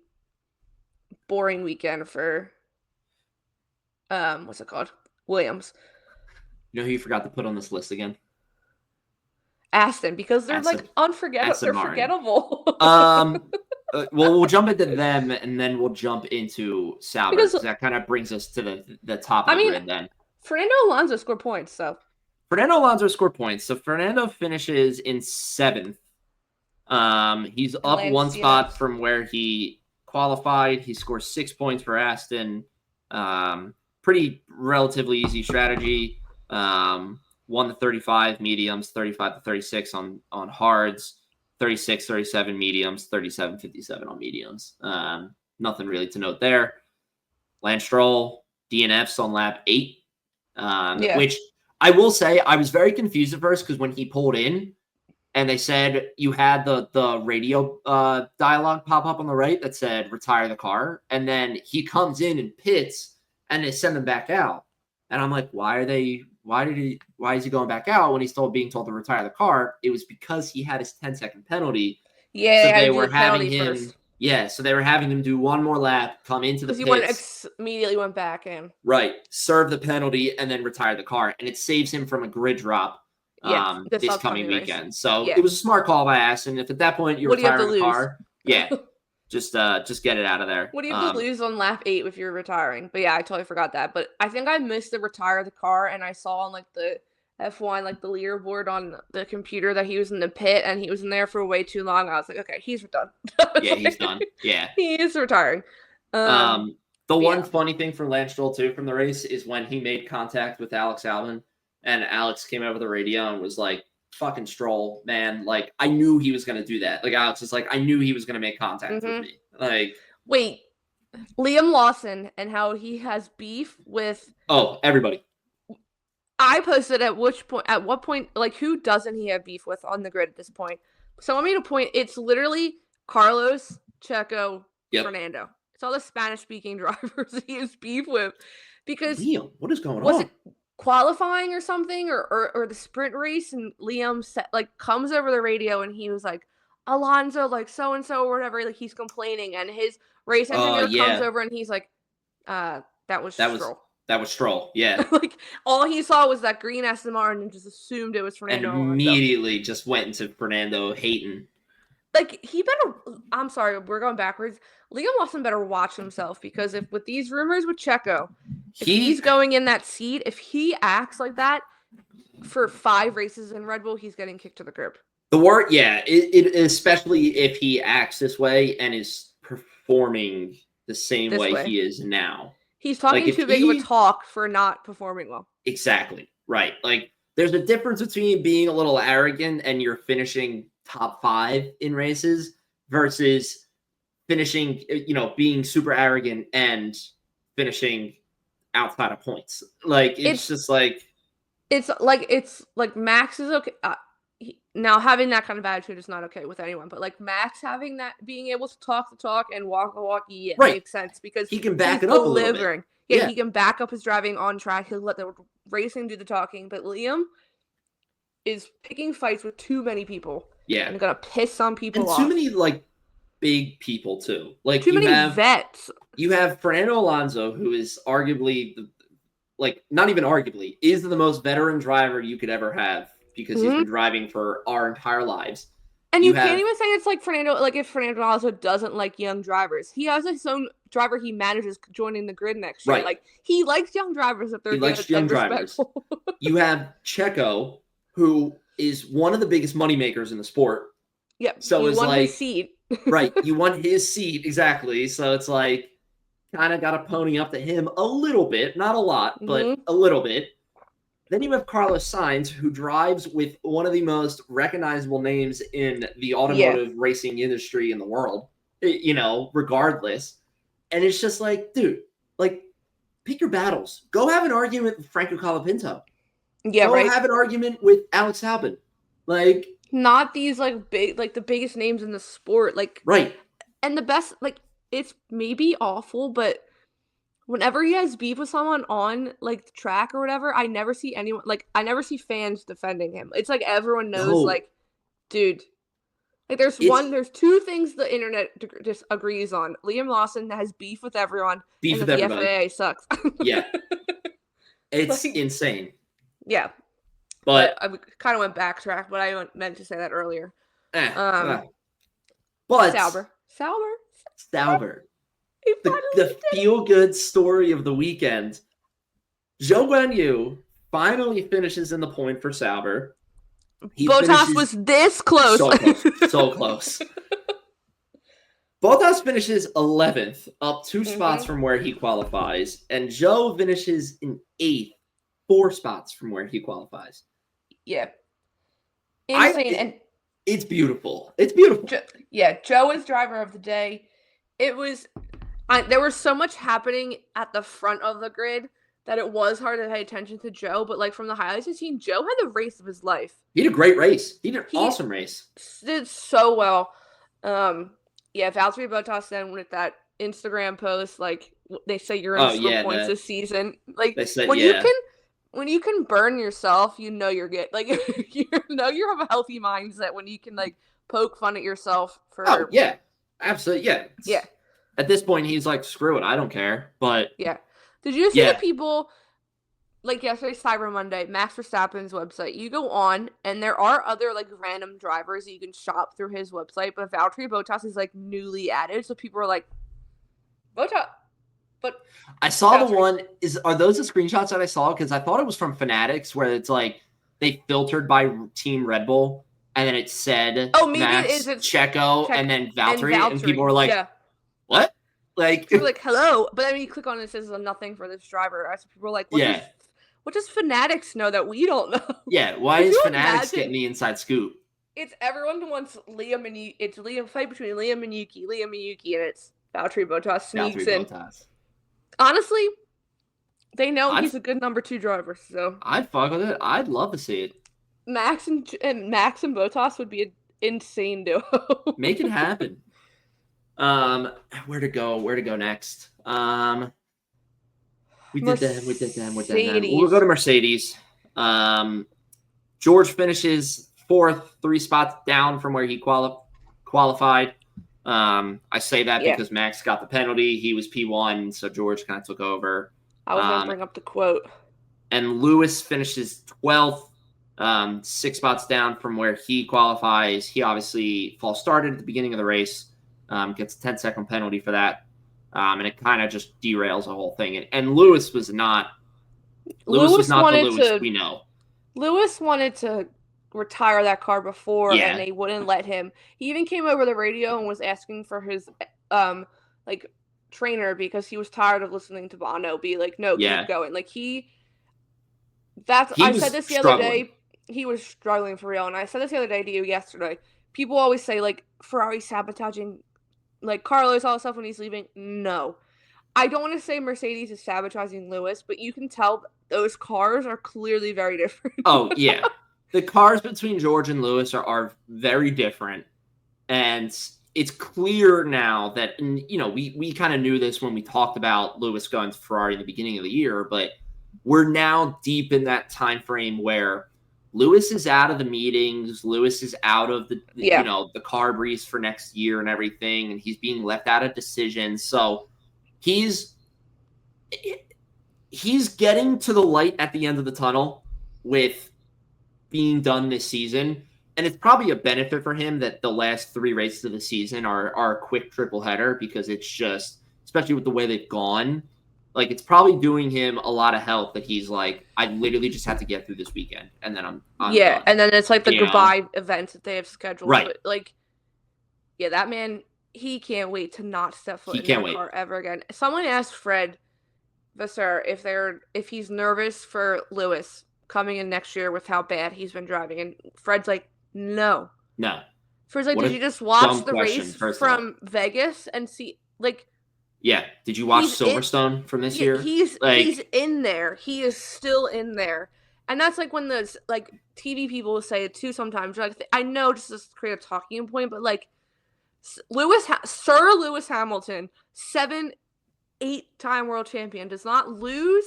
boring weekend for what's it called? Williams. You know who you forgot to put on this list again? Aston, because they're unforgettable. They're forgettable. Well, we'll jump into them, and then we'll jump into Sauber, because that kind of brings us to the top of the grid then. Fernando Alonso scored points, so. Fernando Alonso scored points. So Fernando finishes in 7th. He's up one spot from where he qualified. He scores 6 points for Aston. Pretty relatively easy strategy. 1 to 35 mediums, 35 to 36 on hards, 36, 37 mediums, 37, 57 on mediums. Nothing really to note there. Lance Stroll, DNFs on lap 8, which I will say I was very confused at first because when he pulled in and they said you had the radio dialogue pop up on the right that said retire the car, and then he comes in and pits and they send him back out. And I'm like, why is he going back out when he's being told to retire the car? It was because he had his 10-second penalty. Yeah, so they were having him first. Yeah, so they were having him do one more lap, come into the pits. He immediately went back in. Right. Serve the penalty and then retire the car. And it saves him from a grid drop this coming weekend. Race. So it was a smart call by Aston. If at that point you're retiring the car, just get it out of there. What do you have to lose on lap 8 if you're retiring? But yeah, I totally forgot that. But I think I missed the retire the car, and I saw on like the F1, like the leaderboard on the computer that he was in the pit and he was in there for way too long. I was like, okay, he's done. He's done. Yeah. He is retiring. One funny thing for Lance Stroll too from the race is when he made contact with Alex Albon, and Alex came over the radio and was like, fucking Stroll, man. Like, I knew he was going to do that. Like, Alex is like, I knew he was going to make contact with me. Like, wait, Liam Lawson and how he has beef with everybody. I posted at what point, like, who doesn't he have beef with on the grid at this point? Someone made a point. It's literally Carlos, Checo, Fernando. It's all the Spanish-speaking drivers he has beef with. Because Liam, what is going on? Was it qualifying or something, or the sprint race? And Liam comes over the radio and he was like, Alonso, like so and so or whatever. Like, he's complaining, and his race engineer comes over and he's like, that was Stroll. That was Stroll, yeah. Like, all he saw was that green Aston Martin and just assumed it was Fernando. And immediately just went into Fernando hating. Like, he better, I'm sorry, we're going backwards. Liam Lawson better watch himself, because if with these rumors with Checo, if he's going in that seat, if he acts like that for 5 races in Red Bull, he's getting kicked to the curb. The word, it especially if he acts this way and is performing the same way he is now. He's talking too big of a talk for not performing well. Exactly. Right. Like, there's a difference between being a little arrogant and you're finishing top 5 in races versus finishing, being super arrogant and finishing outside of points. Like, it's just like... It's like Max is okay. Now, having that kind of attitude is not okay with anyone, but like Max having that, being able to talk the talk and walk the walk, makes sense, because he can back it up a little bit. Yeah, he can back up his driving on track. He'll let the racing do the talking, but Liam is picking fights with too many people. Yeah, and gonna piss some people off. Too many big people too. Like, too many vets. You have Fernando Alonso, who is arguably not even arguably, is the most veteran driver you could ever have, because he's been driving for our entire lives. And you can't even say it's like Fernando, like if Fernando Alonso doesn't like young drivers. He has his own driver he manages joining the grid next year. Right. Like, he likes young drivers if they're good young drivers. You have Checo, who is one of the biggest moneymakers in the sport. Yep. So it's like his seat. Right. You want his seat, exactly. So it's like, kind of got to pony up to him a little bit, not a lot, but a little bit. Then you have Carlos Sainz, who drives with one of the most recognizable names in the automotive racing industry in the world, regardless. And it's just like, dude, pick your battles. Go have an argument with Franco Colapinto. Yeah, Go have an argument with Alex Albon. Not these, big, the biggest names in the sport. Right. And the best, it's maybe awful, but whenever he has beef with someone on the track or whatever, I never see anyone I never see fans defending him. It's like everyone knows, dude, there's 2 things the internet just agrees on. Liam Lawson has beef with everyone. Beef with everybody. The FAA sucks. Yeah, it's insane. Yeah, but I kind of went backtrack, but I meant to say that earlier. But Sauber. The feel-good story of the weekend. Zhou Guanyu finally finishes in the point for Sauber. Bottas was this close. So close. So close. Bottas finishes 11th, up 2 spots from where he qualifies, and Joe finishes in 8th, 4 spots from where he qualifies. Yeah. Insane. It's beautiful. It's beautiful. Joe is driver of the day. It was there was so much happening at the front of the grid that it was hard to pay attention to Joe, but like from the highlights I've seen, Joe had the race of his life. He did a great race. He did an awesome race. Did so well. Valtteri Bottas then with that Instagram post, like they say you're in score points this season. Like they said, when you can burn yourself, you know you're good. Like you know you have a healthy mindset when you can like poke fun at yourself for. Oh yeah, absolutely, yeah. At this point, he's like, screw it, I don't care. But yeah, did you see the people? Like yesterday, Cyber Monday, MaxVerstappen's website. You go on, and there are other like random drivers that you can shop through his website. But Valtteri Bottas is like newly added, so people are like, Bottas. But I saw the one. Are those the screenshots that I saw? Because I thought it was from Fanatics, where it's like they filtered by Team Red Bull, and then it said, maybe it is Checo, and then Valtteri, and people were like, what? Like, you're like, hello, but then you click on it, it says nothing for this driver. So people are like, what does Fanatics know that we don't know? Yeah, why is Fanatics getting the inside scoop? It's everyone who wants Liam and it's fight between Liam and Yuki, and it's Valtteri Bottas sneaks in. Honestly, they know he's a good number 2 driver, so I'd fuck with it. I'd love to see it. Max and Bottas would be an insane duo. Make it happen. Where to go next? We did them. We'll go to Mercedes. George finishes 4th, 3 spots down from where he qualified. I say that because Max got the penalty. He was P1, so George kind of took over. I was going to bring up the quote. And Lewis finishes 12th, 6 spots down from where he qualifies. He obviously false started at the beginning of the race. Gets a 10-second penalty for that. And it kind of just derails the whole thing. And Lewis was not the Lewis we know. Lewis wanted to retire that car before, and they wouldn't let him. He even came over the radio and was asking for his trainer because he was tired of listening to Bono be like, no, keep going. Like I said this the other day. He was struggling for real. And I said this the other day to you yesterday. People always say like Ferrari sabotaging like Carlos, all the stuff when he's leaving. No. I don't want to say Mercedes is sabotaging Lewis, but you can tell those cars are clearly very different. Oh, yeah. The cars between George and Lewis are very different. And it's clear now that, we kind of knew this when we talked about Lewis going to Ferrari in the beginning of the year, but we're now deep in that time frame where Lewis is out of the meetings. Lewis is out of the car briefs for next year and everything, and he's being left out of decisions. So he's getting to the light at the end of the tunnel with being done this season, and it's probably a benefit for him that the last 3 races of the season are a quick triple header because it's just, especially with the way they've gone. Like, it's probably doing him a lot of help that he's like, I literally just have to get through this weekend, and then I'm done. And then it's like the goodbye events that they have scheduled. Right. But, like, that man, he can't wait to not step foot in that car ever again. Someone asked Fred Vasseur if he's nervous for Lewis coming in next year with how bad he's been driving, and Fred's like, no. Fred's like, did you just watch the race from Vegas and see, like... Yeah. Did you watch Silverstone from this year? He's in there. He is still in there. And that's like when the TV people will say it too sometimes. Like, I know just to create a talking point, but like Sir Lewis Hamilton, 8-time world champion, does not lose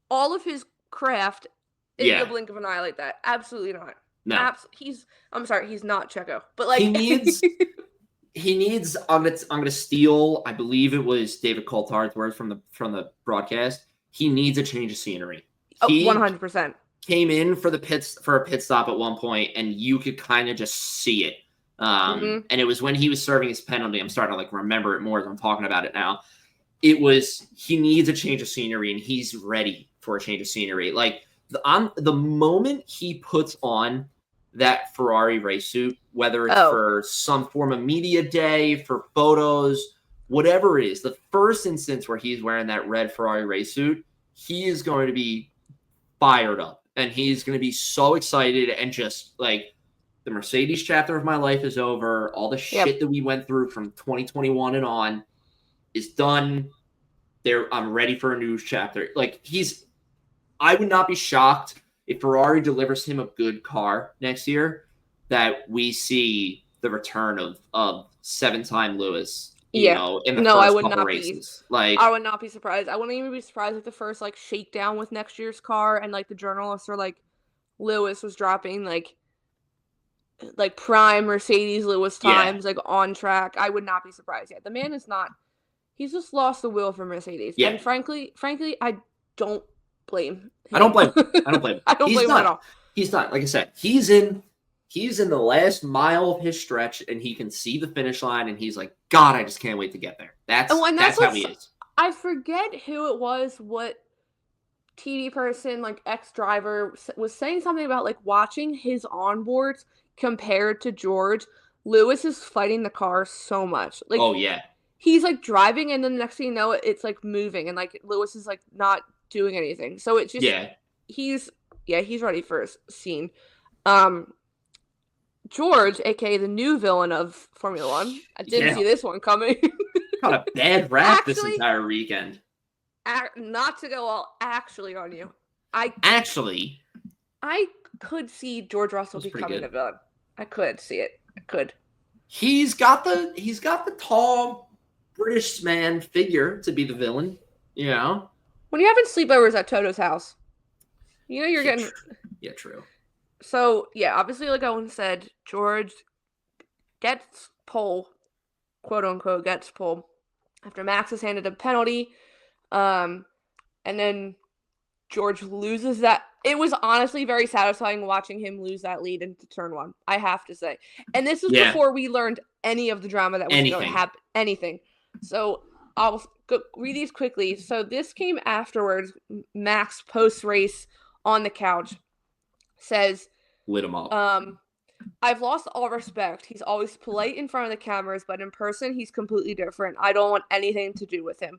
all of his craft in the blink of an eye like that. Absolutely not. No. I'm sorry, he's not Checo. But like He needs. I'm gonna steal. I believe it was David Coulthard's words from the broadcast. He needs a change of scenery. 100%. Came in for a pit stop at one point, and you could kind of just see it. And it was when he was serving his penalty. I'm starting to remember it more as I'm talking about it now. It was he needs a change of scenery, and he's ready for a change of scenery. Like the moment he puts on that Ferrari race suit, whether it's for some form of media day, for photos, whatever it is, the first instance where he's wearing that red Ferrari race suit, he is going to be fired up. And he's going to be so excited and just like, the Mercedes chapter of my life is over. All the shit that we went through from 2021 and on is done. I'm ready for a new chapter. Like, I would not be shocked if Ferrari delivers him a good car next year, that we see the return of 7-time Lewis. You know, in the first couple races. Like, I would not be surprised. I wouldn't even be surprised if the first like shakedown with next year's car and like the journalists are like, Lewis was dropping like prime Mercedes Lewis times like on track. I would not be surprised. The man is not. He's just lost the will for Mercedes. Yeah. And frankly, I don't blame him. I don't blame him. I don't blame him at all. He's not. Like I said, he's in the last mile of his stretch, and he can see the finish line, and he's like, God, I just can't wait to get there. That's how he is. I forget who it was, what TV person, like ex-driver, was saying something about like watching his onboards compared to George. Lewis is fighting the car so much. Like, oh, yeah. He's like driving, and then the next thing you know, it's like moving, and like Lewis is like not doing anything. So it's just he's ready for a scene. George, aka the new villain of Formula One, I didn't see this one coming. Got a bad rap this entire weekend. Not to go all actually on you. I could see George Russell becoming a villain. I could see it. I could. He's got the tall British man figure to be the villain, you know? When you're having sleepovers at Toto's house, you know you're getting... Yeah, true. So, obviously, like Owen said, George gets pole, quote-unquote, gets pole, after Max is handed a penalty, and then George loses that. It was honestly very satisfying watching him lose that lead into turn one, I have to say. And this was before we learned any of the drama that was going to happen. Anything. So I'll read these quickly. So this came afterwards. Max, post-race on the couch, says, lit him up. I've lost all respect. He's always polite in front of the cameras, but in person, he's completely different. I don't want anything to do with him.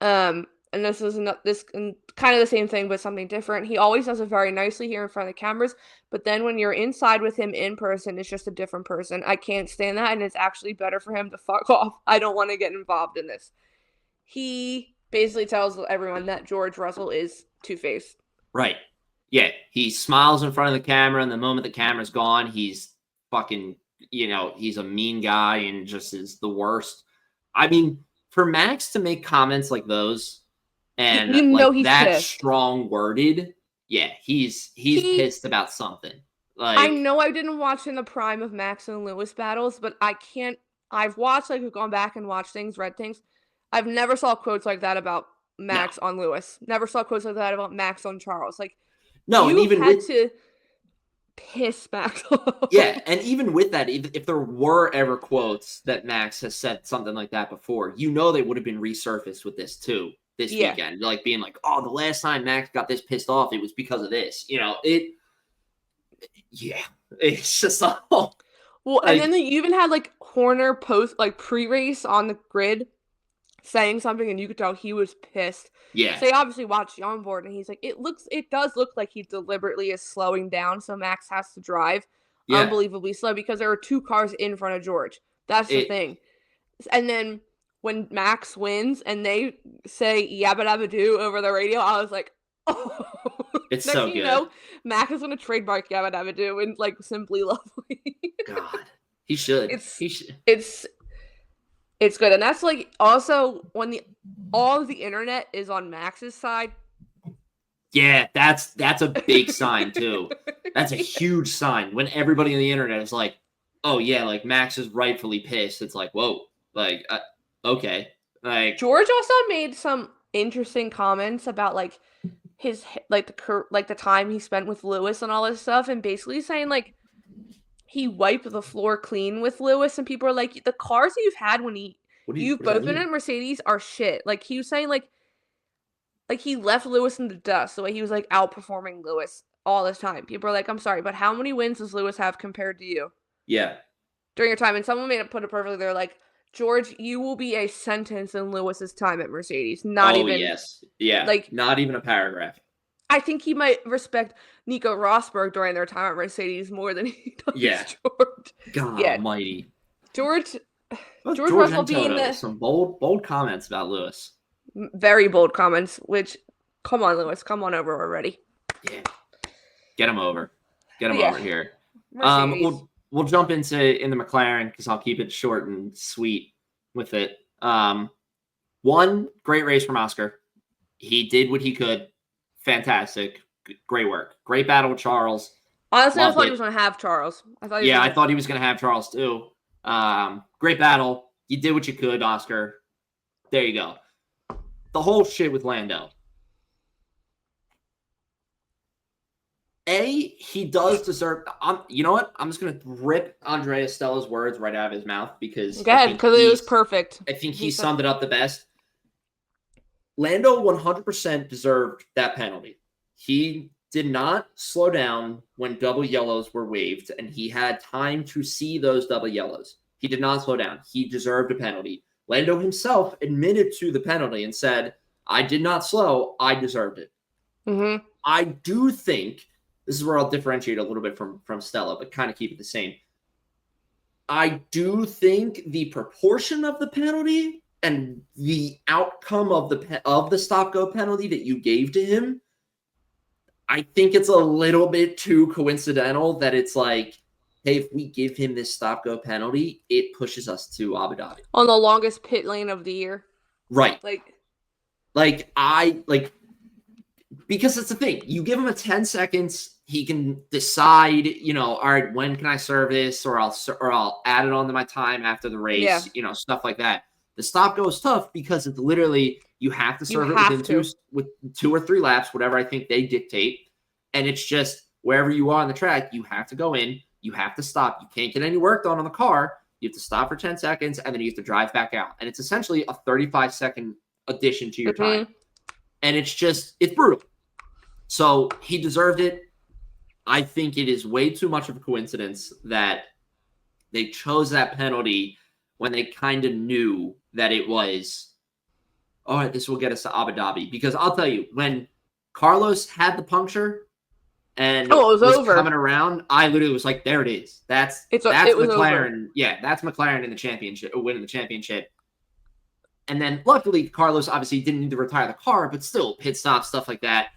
And this is kind of the same thing, but something different. He always does it very nicely here in front of the cameras, but then when you're inside with him in person, it's just a different person. I can't stand that, and it's actually better for him to fuck off. I don't want to get involved in this. He basically tells everyone that George Russell is two-faced. Right. Yeah, he smiles in front of the camera, and the moment the camera's gone, he's fucking, he's a mean guy and just is the worst. I mean, for Max to make comments like those, and he's that pissed. Strong worded, he's pissed about something. Like, I know I didn't watch in the prime of Max and Lewis battles, but I've watched, gone back and watched things, read things. I've never saw quotes like that about Max on Lewis. Never saw quotes like that about Max on Charles. Like, no, and even had to piss Max off. Yeah, and even with that, if there were ever quotes that Max has said something like that before, they would have been resurfaced with this too. This weekend, like being like, oh, the last time Max got this pissed off, it was because of this. It's just all. Well, and then you even had like Horner post pre-race on the grid saying something, and you could tell he was pissed. Yeah. So he obviously watched the onboard, and he's like, it does look like he deliberately is slowing down, so Max has to drive unbelievably slow because there are two cars in front of George. That's the thing. And then when Max wins and they say yabba dabba doo over the radio, I was like, oh. It's so good. Max is going to trademark yabba dabba doo and Simply Lovely. God, he should. It's good. And that's also when all of the internet is on Max's side. Yeah, that's a big sign too. That's a huge sign when everybody on the internet is like, oh yeah, Max is rightfully pissed. It's like, whoa, okay. George also made some interesting comments about his the time he spent with Lewis and all this stuff, and basically saying he wiped the floor clean with Lewis, and people are like, the cars that you've had when you've both been in Mercedes are shit. He was saying like he left Lewis in the dust. The way he was like outperforming Lewis all this time. People are like, I'm sorry, but how many wins does Lewis have compared to you? Yeah. During your time, and someone put it perfectly. They're like, George, you will be a sentence in Lewis's time at Mercedes. Not even. Yes. Yeah. Like, not even a paragraph. I think he might respect Nico Rosberg during their time at Mercedes more than he does George. God almighty. George Russell being some bold comments about Lewis. Very bold comments, which, come on, Lewis, come on over already. Yeah. Get him over. Get him over here. Mercedes. We'll jump into the McLaren because I'll keep it short and sweet with it. One great race from Oscar. He did what he could. Fantastic. Great work. Great battle with Charles. Honestly, I thought he was going to have Charles. I thought he was going to have Charles too. Great battle. You did what you could, Oscar. There you go. The whole shit with Lando. He does deserve. You know what? I'm just gonna rip Andrea Stella's words right out of his mouth because it was perfect. I think he summed it up the best. Lando 100% deserved that penalty. He did not slow down when double yellows were waved, and he had time to see those double yellows. He did not slow down. He deserved a penalty. Lando himself admitted to the penalty and said, "I did not slow. I deserved it." Mm-hmm. I do think. This is where I'll differentiate a little bit from Stella, but kind of keep it the same. I do think the proportion of the penalty and the outcome of the stop-go penalty that you gave to him, I think it's a little bit too coincidental that it's like, hey, if we give him this stop-go penalty, it pushes us to Abu Dhabi. On the longest pit lane of the year. Right. Because it's the thing. You give him a 10 seconds, he can decide, all right, when can I serve this, or I'll add it onto my time after the race, stuff like that. The stop go is tough because it's literally you have to serve it within 2 or 3 laps, whatever I think they dictate, and it's just wherever you are on the track, you have to go in, you have to stop, you can't get any work done on the car, you have to stop for 10 seconds, and then you have to drive back out, and it's essentially a 35-second addition to your time, and it's brutal. So he deserved it. I think it is way too much of a coincidence that they chose that penalty when they kind of knew that it was, all right, this will get us to Abu Dhabi. Because I'll tell you, when Carlos had the puncture and it was over. Coming around, I literally was like, there it is. That's McLaren. Over. Yeah, that's McLaren in the championship, winning the championship. And then luckily, Carlos obviously didn't need to retire the car, but still, pit stop, stuff like that.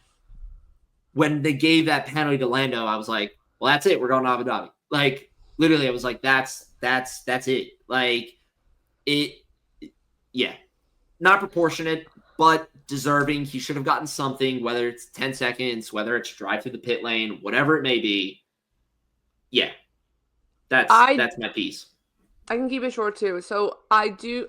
When they gave that penalty to Lando, I was like, well, that's it. We're going to Abu Dhabi. Like, literally, I was like, that's it. Like, not proportionate, but deserving. He should have gotten something, whether it's 10 seconds, whether it's drive through the pit lane, whatever it may be. Yeah, that's my piece. I can keep it short too. So I agree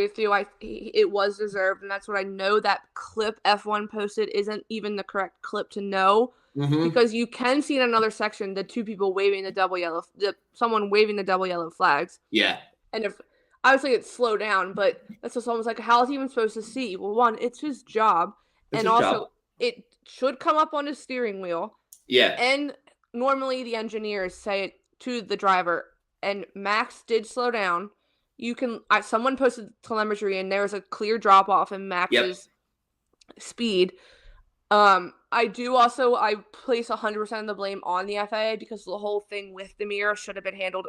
with you. It was deserved, and that's what I know. That clip F1 posted isn't even the correct clip to know, because you can see in another section the 2 people waving the double yellow, someone waving the double yellow flags. Yeah. And if obviously it's slowed down, but that's just almost like, how is he even supposed to see? Well, one, it's his job, it should come up on his steering wheel. Yeah. And normally the engineers say it to the driver. And Max did slow down. Someone posted telemetry, and there was a clear drop off in Max's speed. I place 100% of the blame on the FIA because the whole thing with the mirror should have been handled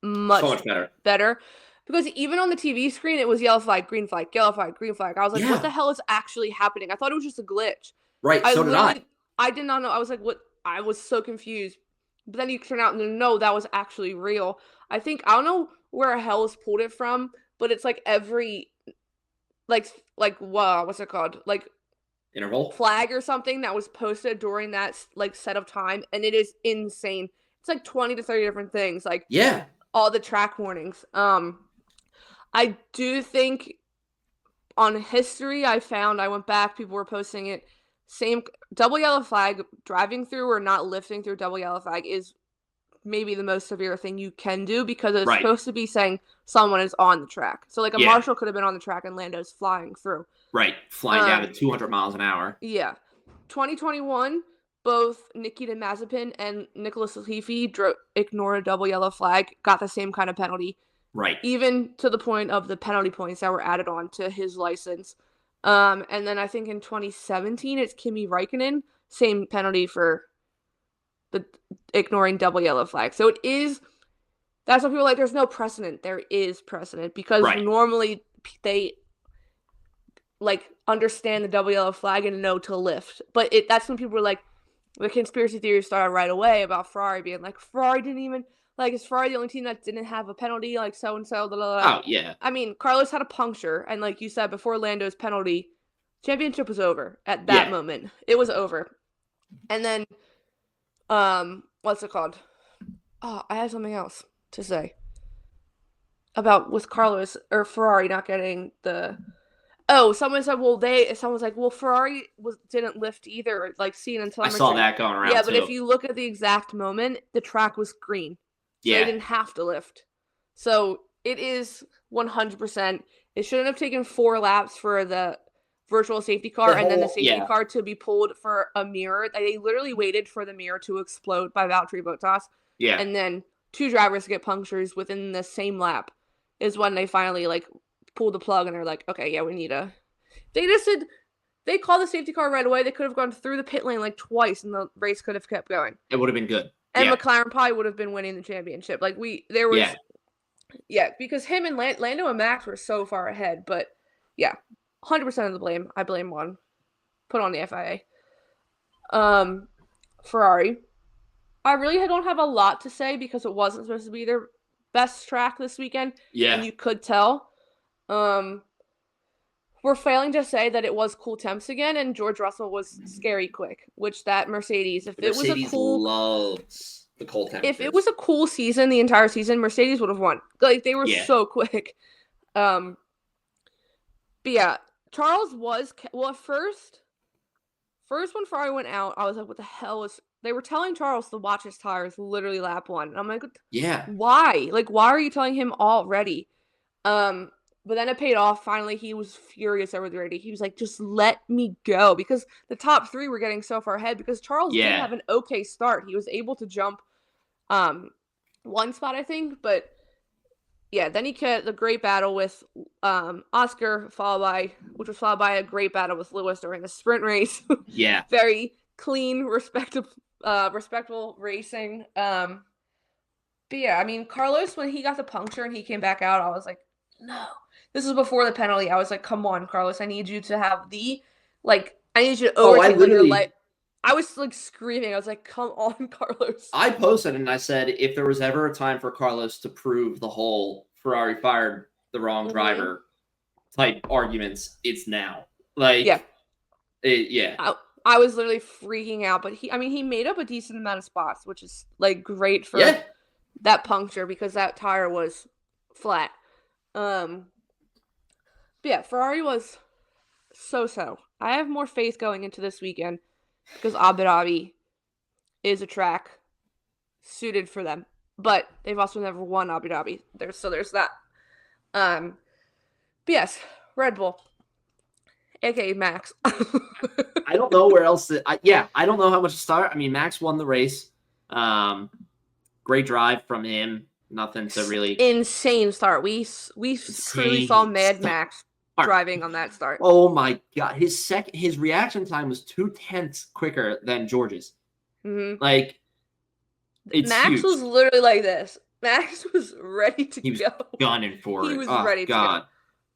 much better. Because even on the TV screen, it was yellow flag, green flag, yellow flag, green flag. I was like, what the hell is actually happening? I thought it was just a glitch. Right, so did I. I did not know. I was like, what? I was so confused. But then you turn out and no, that was actually real. I don't know where Hell's pulled it from, but it's like every, wow, what's it called? Like interval flag or something that was posted during that set of time, and it is insane. It's like 20 to 30 different things. All the track warnings. I do think on history, I went back, people were posting it. Same double yellow flag, driving through or not lifting through double yellow flag is maybe the most severe thing you can do because it's Right. supposed to be saying someone is on the track. So like a Yeah. marshal could have been on the track and Lando's flying through. Right. Flying down at 200 miles an hour. Yeah. 2021, both Nikita Mazepin and Nicholas Latifi ignored a double yellow flag, got the same kind of penalty. Right. Even to the point of the penalty points that were added on to his license. And then I think in 2017, it's Kimi Räikkönen, same penalty for the ignoring double yellow flag. So it is, that's what people are like, there's no precedent. There is precedent because normally they like understand the double yellow flag and know to lift. But that's when people were like, the conspiracy theories started right away about Ferrari being like, Ferrari didn't even, like, is Ferrari the only team that didn't have a penalty, like so-and-so, blah, blah, blah. Oh, yeah. I mean, Carlos had a puncture, and like you said, before Lando's penalty, championship was over at that moment. It was over. And then, what's it called? Oh, I had something else to say about with Carlos or Ferrari not getting the. Oh, someone said, someone's like, well, Ferrari didn't lift either, like seeing until I saw that going around. Yeah, but if you look at the exact moment, the track was green. So they didn't have to lift. So it is 100%. It shouldn't have taken 4 laps for the virtual safety car and then the safety car to be pulled for a mirror. They literally waited for the mirror to explode by Valtteri Bottas. Yeah. And then 2 drivers get punctures within the same lap is when they finally like pulled the plug and they're like, okay, yeah, we need a. They called the safety car right away. They could have gone through the pit lane like twice and the race could have kept going. It would have been good. And McLaren probably would have been winning the championship. Like because him and Lando and Max were so far ahead. But 100% of the blame. I blame one. Put on the FIA. Ferrari. I really don't have a lot to say because it wasn't supposed to be their best track this weekend. Yeah. And you could tell. We're failing to say that it was cool temps again, and George Russell was scary quick, which that Mercedes, Mercedes loves the cold temperatures. If it was a cool season, the entire season, Mercedes would have won. Like, they were so quick. But yeah, Charles was, well, at first when Ferrari went out, I was like, what the hell is, they were telling Charles to watch his tires literally lap 1. And I'm like, why? Like, why are you telling him already? But then it paid off. Finally, he was furious over the rating. He was like, just let me go. Because the top 3 were getting so far ahead. Because Charles did have an okay start. He was able to jump 1 spot, I think. But, yeah, then he had the great battle with Oscar, which was followed by a great battle with Lewis during the sprint race. Yeah. Very clean, respectable racing. But, yeah, I mean, Carlos, when he got the puncture and he came back out, I was like, no. This was before the penalty. I was like, come on, Carlos. I need you to have I need you to overtake your life. I was like screaming. I was like, come on, Carlos. I posted and I said, if there was ever a time for Carlos to prove the whole Ferrari fired the wrong driver type arguments, it's now. Like, I was literally freaking out. But he made up a decent amount of spots, which is like great for that puncture because that tire was flat. But yeah, Ferrari was so. I have more faith going into this weekend because Abu Dhabi is a track suited for them. But they've also never won Abu Dhabi. There's that. But yes, Red Bull, aka Max. I don't know where else I don't know how much to start. I mean, Max won the race. Great drive from him. Nothing to really insane start. We truly saw Mad Max driving on that start. Oh my god, his reaction time was 0.2 quicker than George's. Mm-hmm. Like, Max huge. was literally like this. Max was ready to go. He was gunning for it. He was ready to go.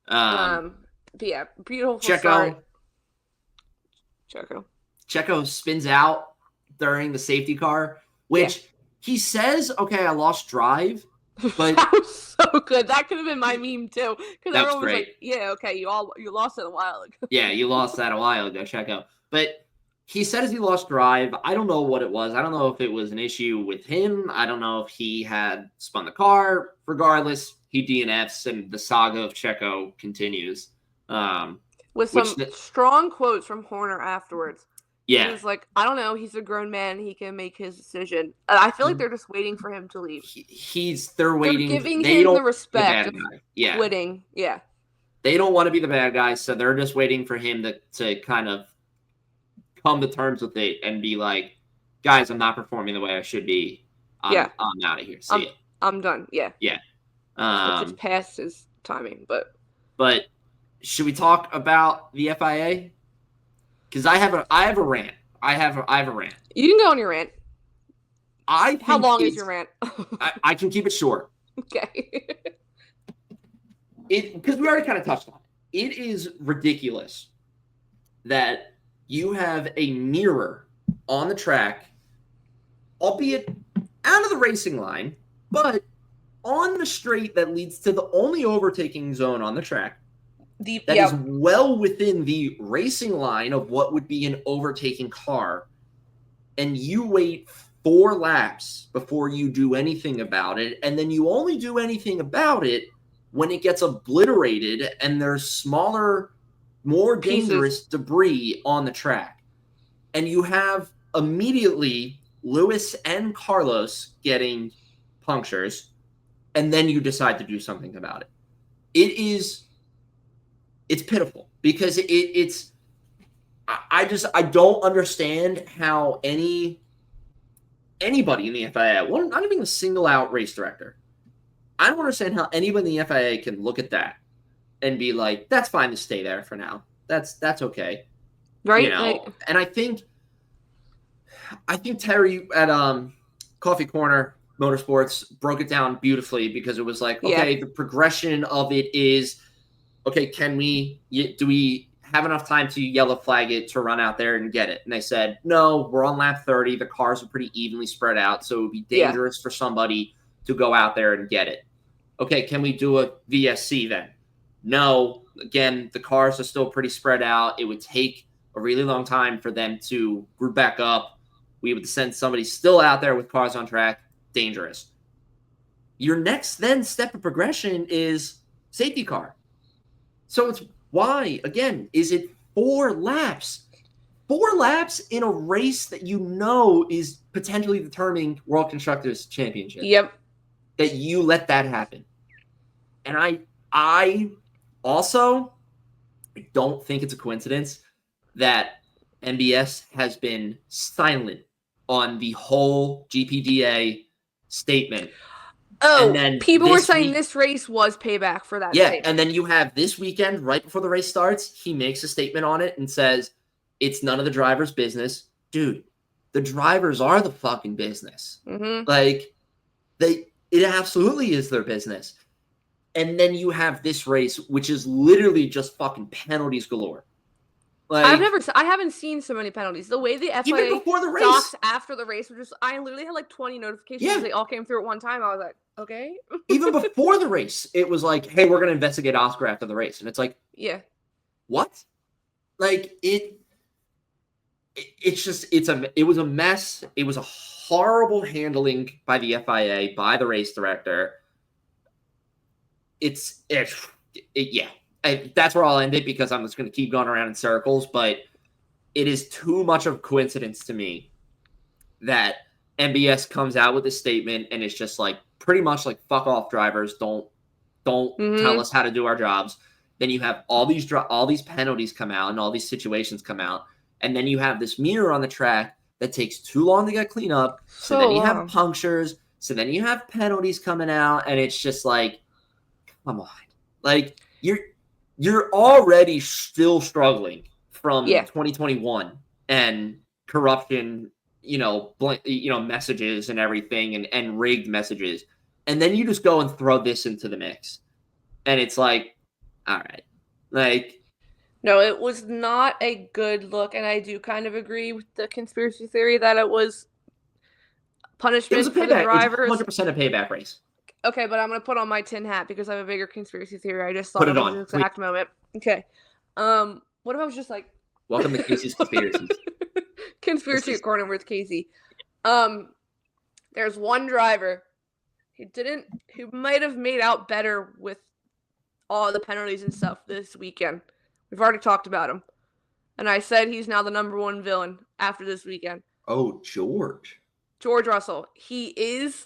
But yeah, beautiful start. Checo spins out during the safety car, which he says, okay, I lost drive. But that was so good. That could have been my meme too. Because everyone was great. like, yeah, okay, you lost it a while ago. Yeah, you lost that a while ago, Checo. But he says he lost drive. I don't know what it was. I don't know if it was an issue with him. I don't know if he had spun the car. Regardless, he DNFs and the saga of Checo continues. With some strong quotes from Horner afterwards. Yeah. It was like, I don't know. He's a grown man. He can make his decision. And I feel like they're just waiting for him to leave. They're waiting. They're giving they him don't the respect of guy. quitting. Yeah. They don't want to be the bad guy, so they're just waiting for him to kind of come to terms with it and be like, guys, I'm not performing the way I should be. I'm out of here. See it. I'm done. Yeah. Yeah. It's just past his timing, But should we talk about the FIA? Because I have a rant. I have a rant. You can go on your rant. How long is your rant? I can keep it short. Okay. Because we already kind of touched on it. It is ridiculous that you have a mirror on the track, albeit out of the racing line, but on the straight that leads to the only overtaking zone on the track. That is well within the racing line of what would be an overtaking car, and you wait 4 laps before you do anything about it, and then you only do anything about it when it gets obliterated and there's smaller, more dangerous debris on the track. And you have immediately Lewis and Carlos getting punctures, and then you decide to do something about it. It's pitiful because I don't understand how anybody in the FIA, not even a single out race director, I don't understand how anybody in the FIA can look at that and be like, that's fine to stay there for now. That's okay. Right. You know? And I think Terry at Coffee Corner Motorsports broke it down beautifully because it was like, okay, the progression of it is, okay, do we have enough time to yellow flag it to run out there and get it? And they said, no, we're on lap 30. The cars are pretty evenly spread out, so it would be dangerous for somebody to go out there and get it. Okay, can we do a VSC then? No. Again, the cars are still pretty spread out. It would take a really long time for them to group back up. We would send somebody still out there with cars on track. Dangerous. Your next then step of progression is safety car. So it's why, again, is it 4 laps? 4 laps in a race that you know is potentially determining World Constructors Championship. Yep. That you let that happen. And I also don't think it's a coincidence that MBS has been silent on the whole GPDA statement. Oh, and then people were saying this race was payback for that. Yeah, and then you have this weekend, right before the race starts, he makes a statement on it and says, it's none of the driver's business. Dude, the drivers are the fucking business. Mm-hmm. Like, it absolutely is their business. And then you have this race, which is literally just fucking penalties galore. Like, I haven't seen so many penalties. The way the FIA even before the race, stocks after the race, I literally had like 20 notifications. Yeah. They all came through at one time. I was like, okay. Even before the race, it was like, hey, we're going to investigate Oscar after the race. And it's like, yeah, what? Like, it was a mess. It was a horrible handling by the FIA, by the race director. Yeah. That's where I'll end it because I'm just going to keep going around in circles, but it is too much of a coincidence to me that MBS comes out with a statement and it's just like pretty much like, fuck off, drivers. Don't tell us how to do our jobs. Then you have all these penalties come out and all these situations come out. And then you have this mirror on the track that takes too long to get cleaned up. So then you have punctures. So then you have penalties coming out. And it's just like, come on. Like, you're already still struggling from 2021 and corruption, messages and everything and rigged messages. And then you just go and throw this into the mix. And it's like, all right. Like, no, it was not a good look. And I do kind of agree with the conspiracy theory that it was punishment for the drivers. It was 100% a payback race. Okay, but I'm going to put on my tin hat because I have a bigger conspiracy theory. I just thought of the exact moment. Okay. What if I was just like... Welcome to Casey's Conspiracies. Conspiracy Corner with Casey. There's one driver who might have made out better with all the penalties and stuff this weekend. We've already talked about him. And I said he's now the #1 villain after this weekend. Oh, George Russell. He is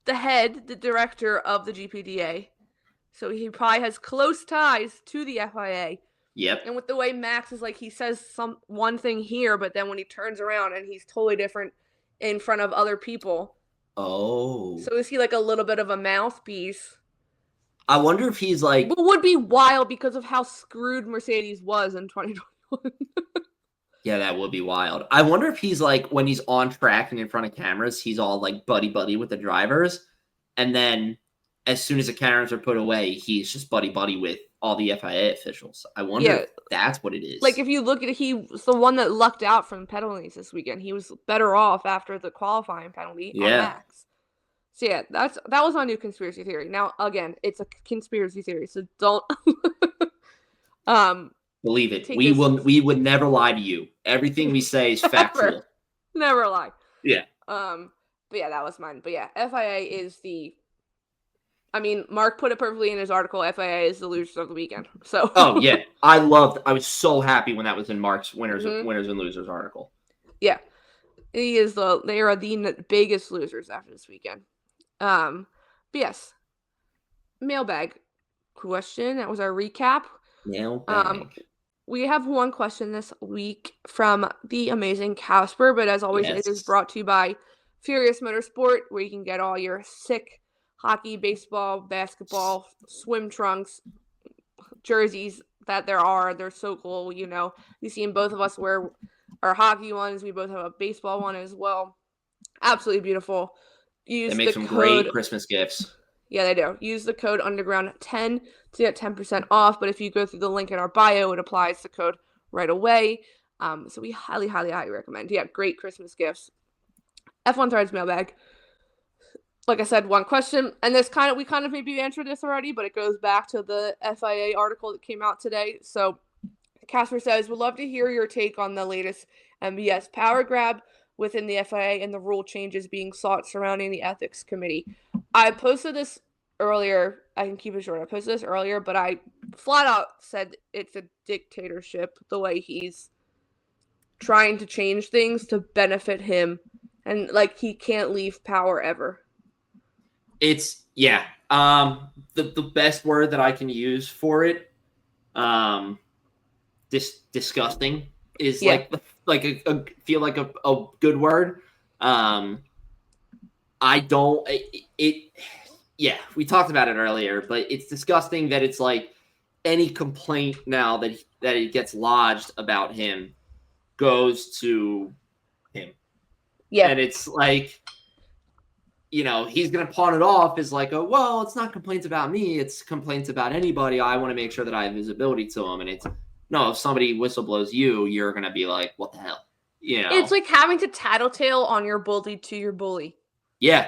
the director of the GPDA. So he probably has close ties to the FIA. Yep. And with the way Max is he says one thing here, but then when he turns around and he's totally different in front of other people. Oh. So is he a little bit of a mouthpiece? I wonder if he's It would be wild because of how screwed Mercedes was in 2021. Yeah, that would be wild. I wonder if he's when he's on track and in front of cameras, he's all buddy with the drivers. And then as soon as the cameras are put away, he's just buddy with all the FIA officials. I wonder if that's what it is. If you look at it, he was the one that lucked out from penalties this weekend. He was better off after the qualifying penalty on Max. So yeah, that was my new conspiracy theory. Now again, it's a conspiracy theory, so don't believe it. We would never lie to you. Everything we say is factual. Never lie. Yeah. But yeah, that was mine. But yeah, FIA is Mark put it perfectly in his article. FIA is the losers of the weekend. So. Oh yeah, I was so happy when that was in Mark's winners and losers article. Yeah, they are the biggest losers after this weekend. But yes, mailbag question. That was our recap. Mailbag. We have one question this week from the amazing Casper, but as always, It is brought to you by Furious Motorsport, where you can get all your sick hockey, baseball, basketball, swim trunks, jerseys that there are. They're so cool. You see both of us wear our hockey ones. We both have a baseball one as well. Absolutely beautiful. They make some great Christmas gifts. Yeah, they do. Use the code Underground10 to get 10% off. But if you go through the link in our bio, it applies the code right away. So we highly, highly, highly recommend. Yeah, great Christmas gifts. F1Threads Mailbag. Like I said, one question, and we kind of maybe answered this already, but it goes back to the FIA article that came out today. So Casper says, would love to hear your take on the latest MBS power grab within the FIA and the rule changes being sought surrounding the ethics committee. I posted this earlier. I can keep it short. I posted this earlier, but I flat out said it's a dictatorship the way he's trying to change things to benefit him, and he can't leave power ever. It's the best word that I can use for it, disgusting is a good word. I don't we talked about it earlier, but it's disgusting that it's any complaint now that it gets lodged about him goes to him. Yeah. And it's he's going to pawn it off as well, it's not complaints about me. It's complaints about anybody. I want to make sure that I have visibility to him. And if somebody whistleblows you, you're going to be like, what the hell? It's like having to tattletale on your bully to your bully. Yeah.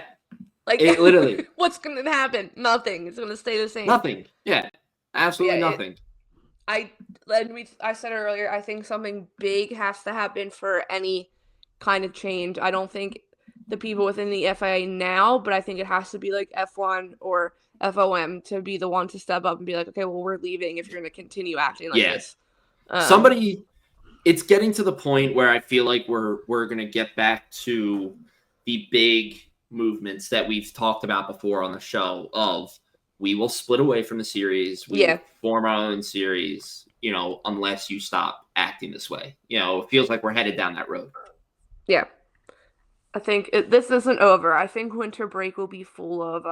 It literally. What's going to happen? Nothing. It's going to stay the same. Nothing. Yeah. Absolutely nothing. I said it earlier, I think something big has to happen for any kind of change. I don't think the people within the FIA now, but I think it has to be F1 or FOM to be the one to step up and be okay, well, we're leaving if you're going to continue acting like this. It's getting to the point where I feel like we're going to get back to the big movements that we've talked about before on the show of we will split away from the series. We will form our own series, unless you stop acting this way. It feels like we're headed down that road. Yeah. I think this isn't over. I think winter break will be full of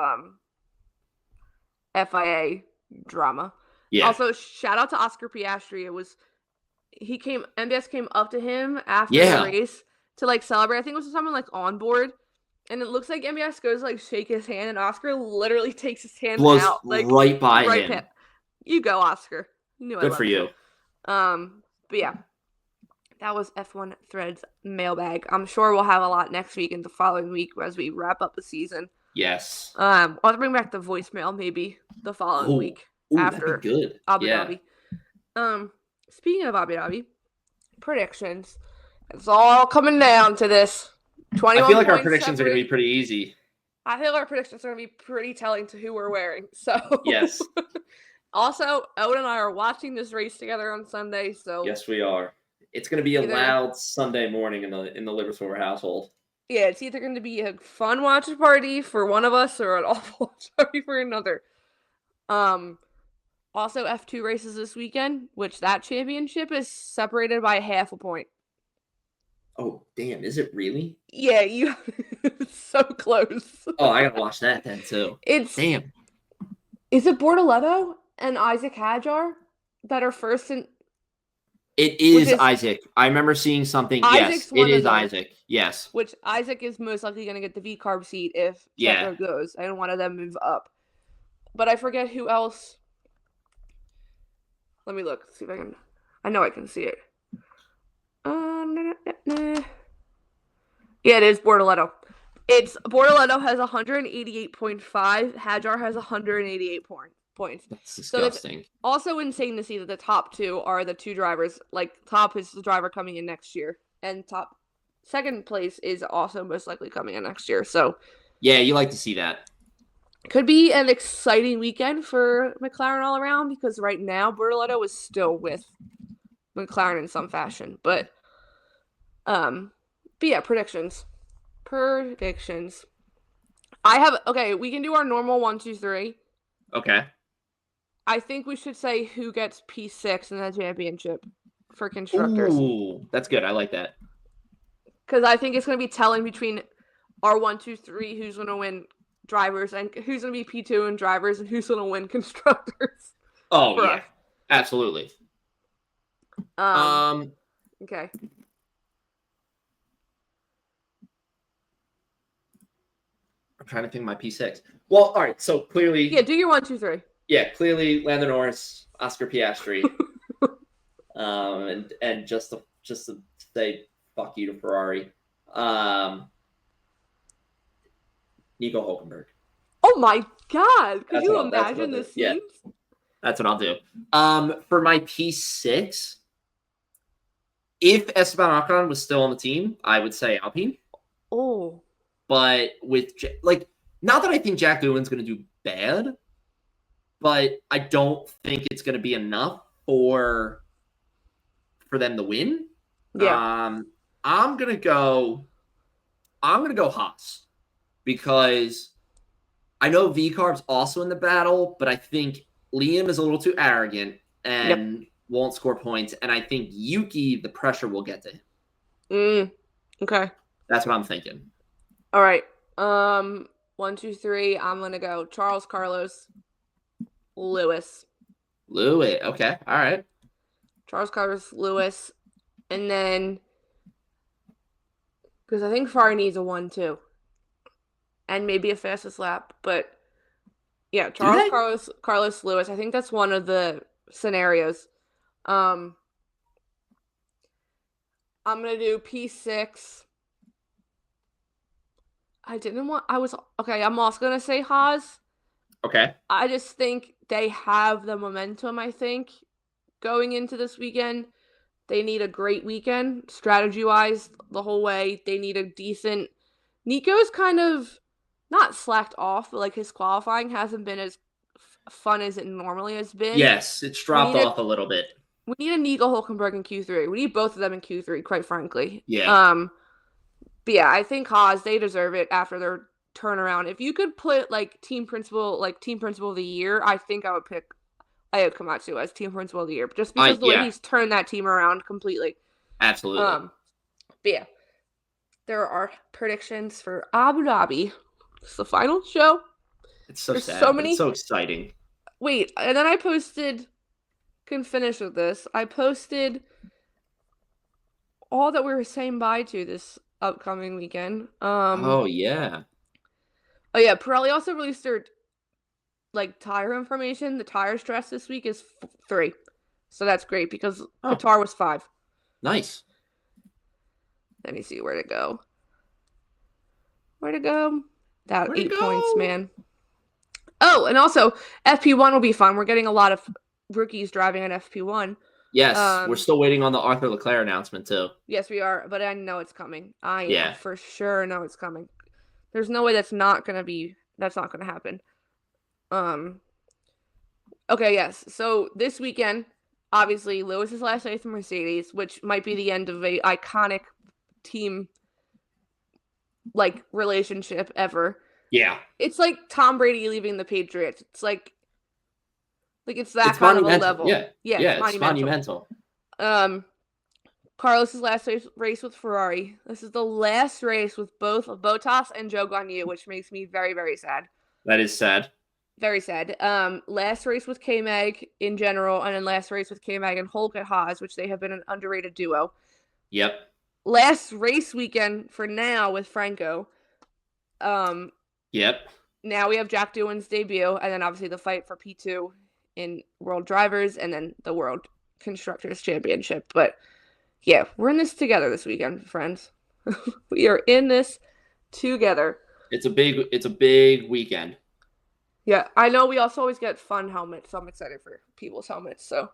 FIA drama. Yeah. Also, shout out to Oscar Piastri. MBS came up to him after the race to celebrate. I think it was someone on board, and it looks like MBS goes shake his hand, and Oscar literally takes his hand out, right by him. You go, Oscar. Good for you. But yeah. That was F1Threads Mailbag. I'm sure we'll have a lot next week and the following week as we wrap up the season. Yes. I'll have to bring back the voicemail maybe the following week after good. Abu Dhabi. Speaking of Abu Dhabi, predictions. It's all coming down to this. I feel like our predictions are going to be pretty easy. I feel our predictions are going to be pretty telling to who we're wearing. So yes. Also, Owen and I are watching this race together on Sunday. So yes, we are. It's going to be a Either- loud Sunday morning in the Liberatore household. Yeah, it's either going to be a fun watch party for one of us or an awful watch party for another. Also F2 races this weekend, which that championship is separated by half a point. Oh, damn. Is it really? Yeah, you it's so close. Oh, I got to watch that then, too. Damn. Is it Bortoleto and Isaac Hadjar that are first in? It is Isaac. I remember seeing something. Isaac's yes, it is them, Isaac. Yes. Which Isaac is most likely going to get the V-carb seat if Checo goes, and one of them move up. But I forget who else. Let me look. See if I can. I know I can see it. Yeah, it is Bortoleto. Bortoleto has 188.5. Hadjar has 188 points. That's disgusting. So it's also insane to see that the top two are the two drivers. Like, top is the driver coming in next year, and second place is also most likely coming in next year. So yeah, you like to see that. Could be an exciting weekend for McLaren all around, because right now Bortoleto is still with McLaren in some fashion. But yeah, predictions. Okay, we can do our normal 1, 2, 3. Okay. I think we should say who gets P6 in the championship for constructors. Ooh, that's good. I like that. Because I think it's going to be telling between our 1, 2, 3 who's going to win drivers and who's going to be P2 in drivers and who's going to win constructors. Oh, yeah. Absolutely. Okay. I'm trying to think my P6. Well, all right. So clearly. Yeah, do your 1, 2, 3. Yeah, clearly Lando Norris, Oscar Piastri, and just to say fuck you to Ferrari, Nico Hülkenberg. Oh my God! Could you imagine the scenes? Yeah, that's what I'll do. For my P6, if Esteban Ocon was still on the team, I would say Alpine. Oh. But with not that I think Jack Doohan's going to do bad, but I don't think it's going to be enough for them to win. Yeah. I'm gonna go Haas, because I know V-Carb's also in the battle, but I think Liam is a little too arrogant and won't score points, and I think Yuki, the pressure will get to him. Okay. That's what I'm thinking. All right. 1, 2, 3. I'm gonna go Charles, Carlos, Lewis. Okay. All right. Charles, Carlos, Lewis, and then because I think Ferrari needs a 1, 2, and maybe a fastest lap. But yeah, Charles, Carlos, Lewis. I think that's one of the scenarios. I'm gonna do P6. I'm also gonna say Haas. Okay. I just think they have the momentum, I think, going into this weekend. They need a great weekend, strategy-wise, the whole way. They need a decent... Nico's kind of not slacked off, but like his qualifying hasn't been as fun as it normally has been. Yes, it's dropped off a little bit. We need a Nico Hülkenberg in Q3. We need both of them in Q3, quite frankly. Yeah. But yeah, I think Haas, they deserve it after their turnaround. If you could put team principal of the year, I think I would pick Ayao Komatsu as team principal of the year, just because the way he's turned that team around completely. Absolutely. But yeah, there are predictions for Abu Dhabi. It's the final show. It's so sad. It's so exciting. Wait, and then I posted. Can finish with this. I posted all that we were saying bye to this upcoming weekend. Oh yeah. Pirelli also released their tire information. The tire stress this week is 3, so that's great because Qatar was 5. Nice. Let me see where to go. That 8 points, man. Oh, and also FP1 will be fun. We're getting a lot of rookies driving on FP1. Yes, we're still waiting on the Arthur Leclerc announcement too. Yes, we are, but I know it's coming. I for sure know it's coming. There's no way that's not going to happen. Okay, yes. So this weekend, obviously Lewis's last race in Mercedes, which might be the end of a iconic team like relationship ever. Yeah. It's like Tom Brady leaving the Patriots. It's like it's that kind of a level. Yeah. It's monumental. Carlos's last race with Ferrari. This is the last race with both Bottas and Zhou Guanyu, which makes me very, very sad. That is sad. Very sad. Last race with K-Mag in general, and then last race with K-Mag and Hulk at Haas, which they have been an underrated duo. Yep. Last race weekend for now with Franco. Yep. Now we have Jack Doohan's debut, and then obviously the fight for P2 in World Drivers, and then the World Constructors Championship. But yeah, we're in this together this weekend, friends. We are in this together. It's a big weekend. Yeah, I know we also always get fun helmets, so I'm excited for people's helmets, so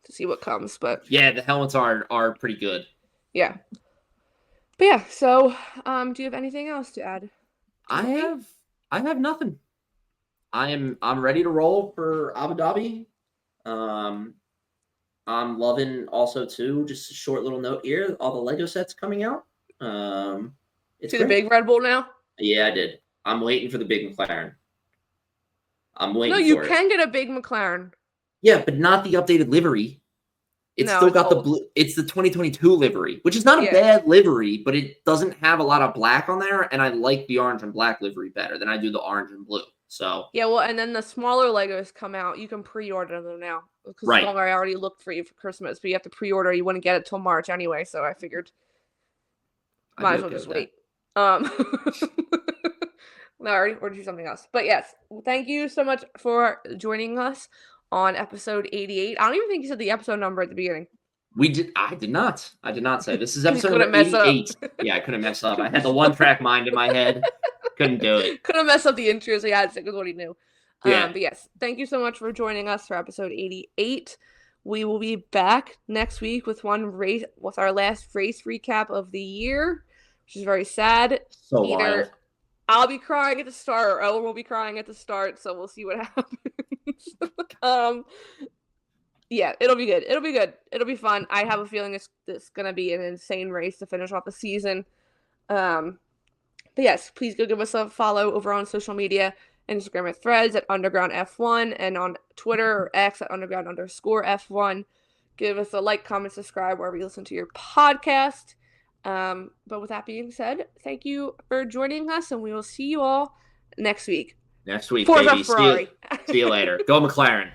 to see what comes. But yeah, the helmets are pretty good. Yeah. But yeah, so do you have anything else to add? I have nothing. I'm ready to roll for Abu Dhabi. I'm loving also too, just a short little note here, all the Lego sets coming out. It's the big Red Bull now? Yeah, I did. I'm waiting for the big McLaren. I'm waiting for it. No, you can get a big McLaren. Yeah, but not the updated livery. It's still got the blue. It's the 2022 livery, which is not a bad livery, but it doesn't have a lot of black on there, and I like the orange and black livery better than I do the orange and blue. So yeah, well, and then the smaller Legos come out. You can pre-order them now because I already looked for you for Christmas, but you have to pre-order. You wouldn't get it till March anyway, so I figured might as well just wait. No, I already ordered you something else. But yes, thank you so much for joining us on episode 88. I don't even think you said the episode number at the beginning. I did not say. This is episode number 88. Yeah, I couldn't mess up. I had the one-track mind in my head. Couldn't do it. Couldn't mess up the intro, so he had to stick with what he knew. Yeah. But yes, thank you so much for joining us for episode 88. We will be back next week with our last race recap of the year, which is very sad. So wild. I'll be crying at the start, or Owen will be crying at the start, so we'll see what happens. Yeah, it'll be good. It'll be fun. I have a feeling it's going to be an insane race to finish off the season. But yes, please go give us a follow over on social media, Instagram at Threads at Underground F1, and on Twitter or X at Underground_F1. Give us a like, comment, subscribe wherever you listen to your podcast. But with that being said, thank you for joining us, and we will see you all next week. Next week, Forza baby. Ferrari. See you later. Go McLaren.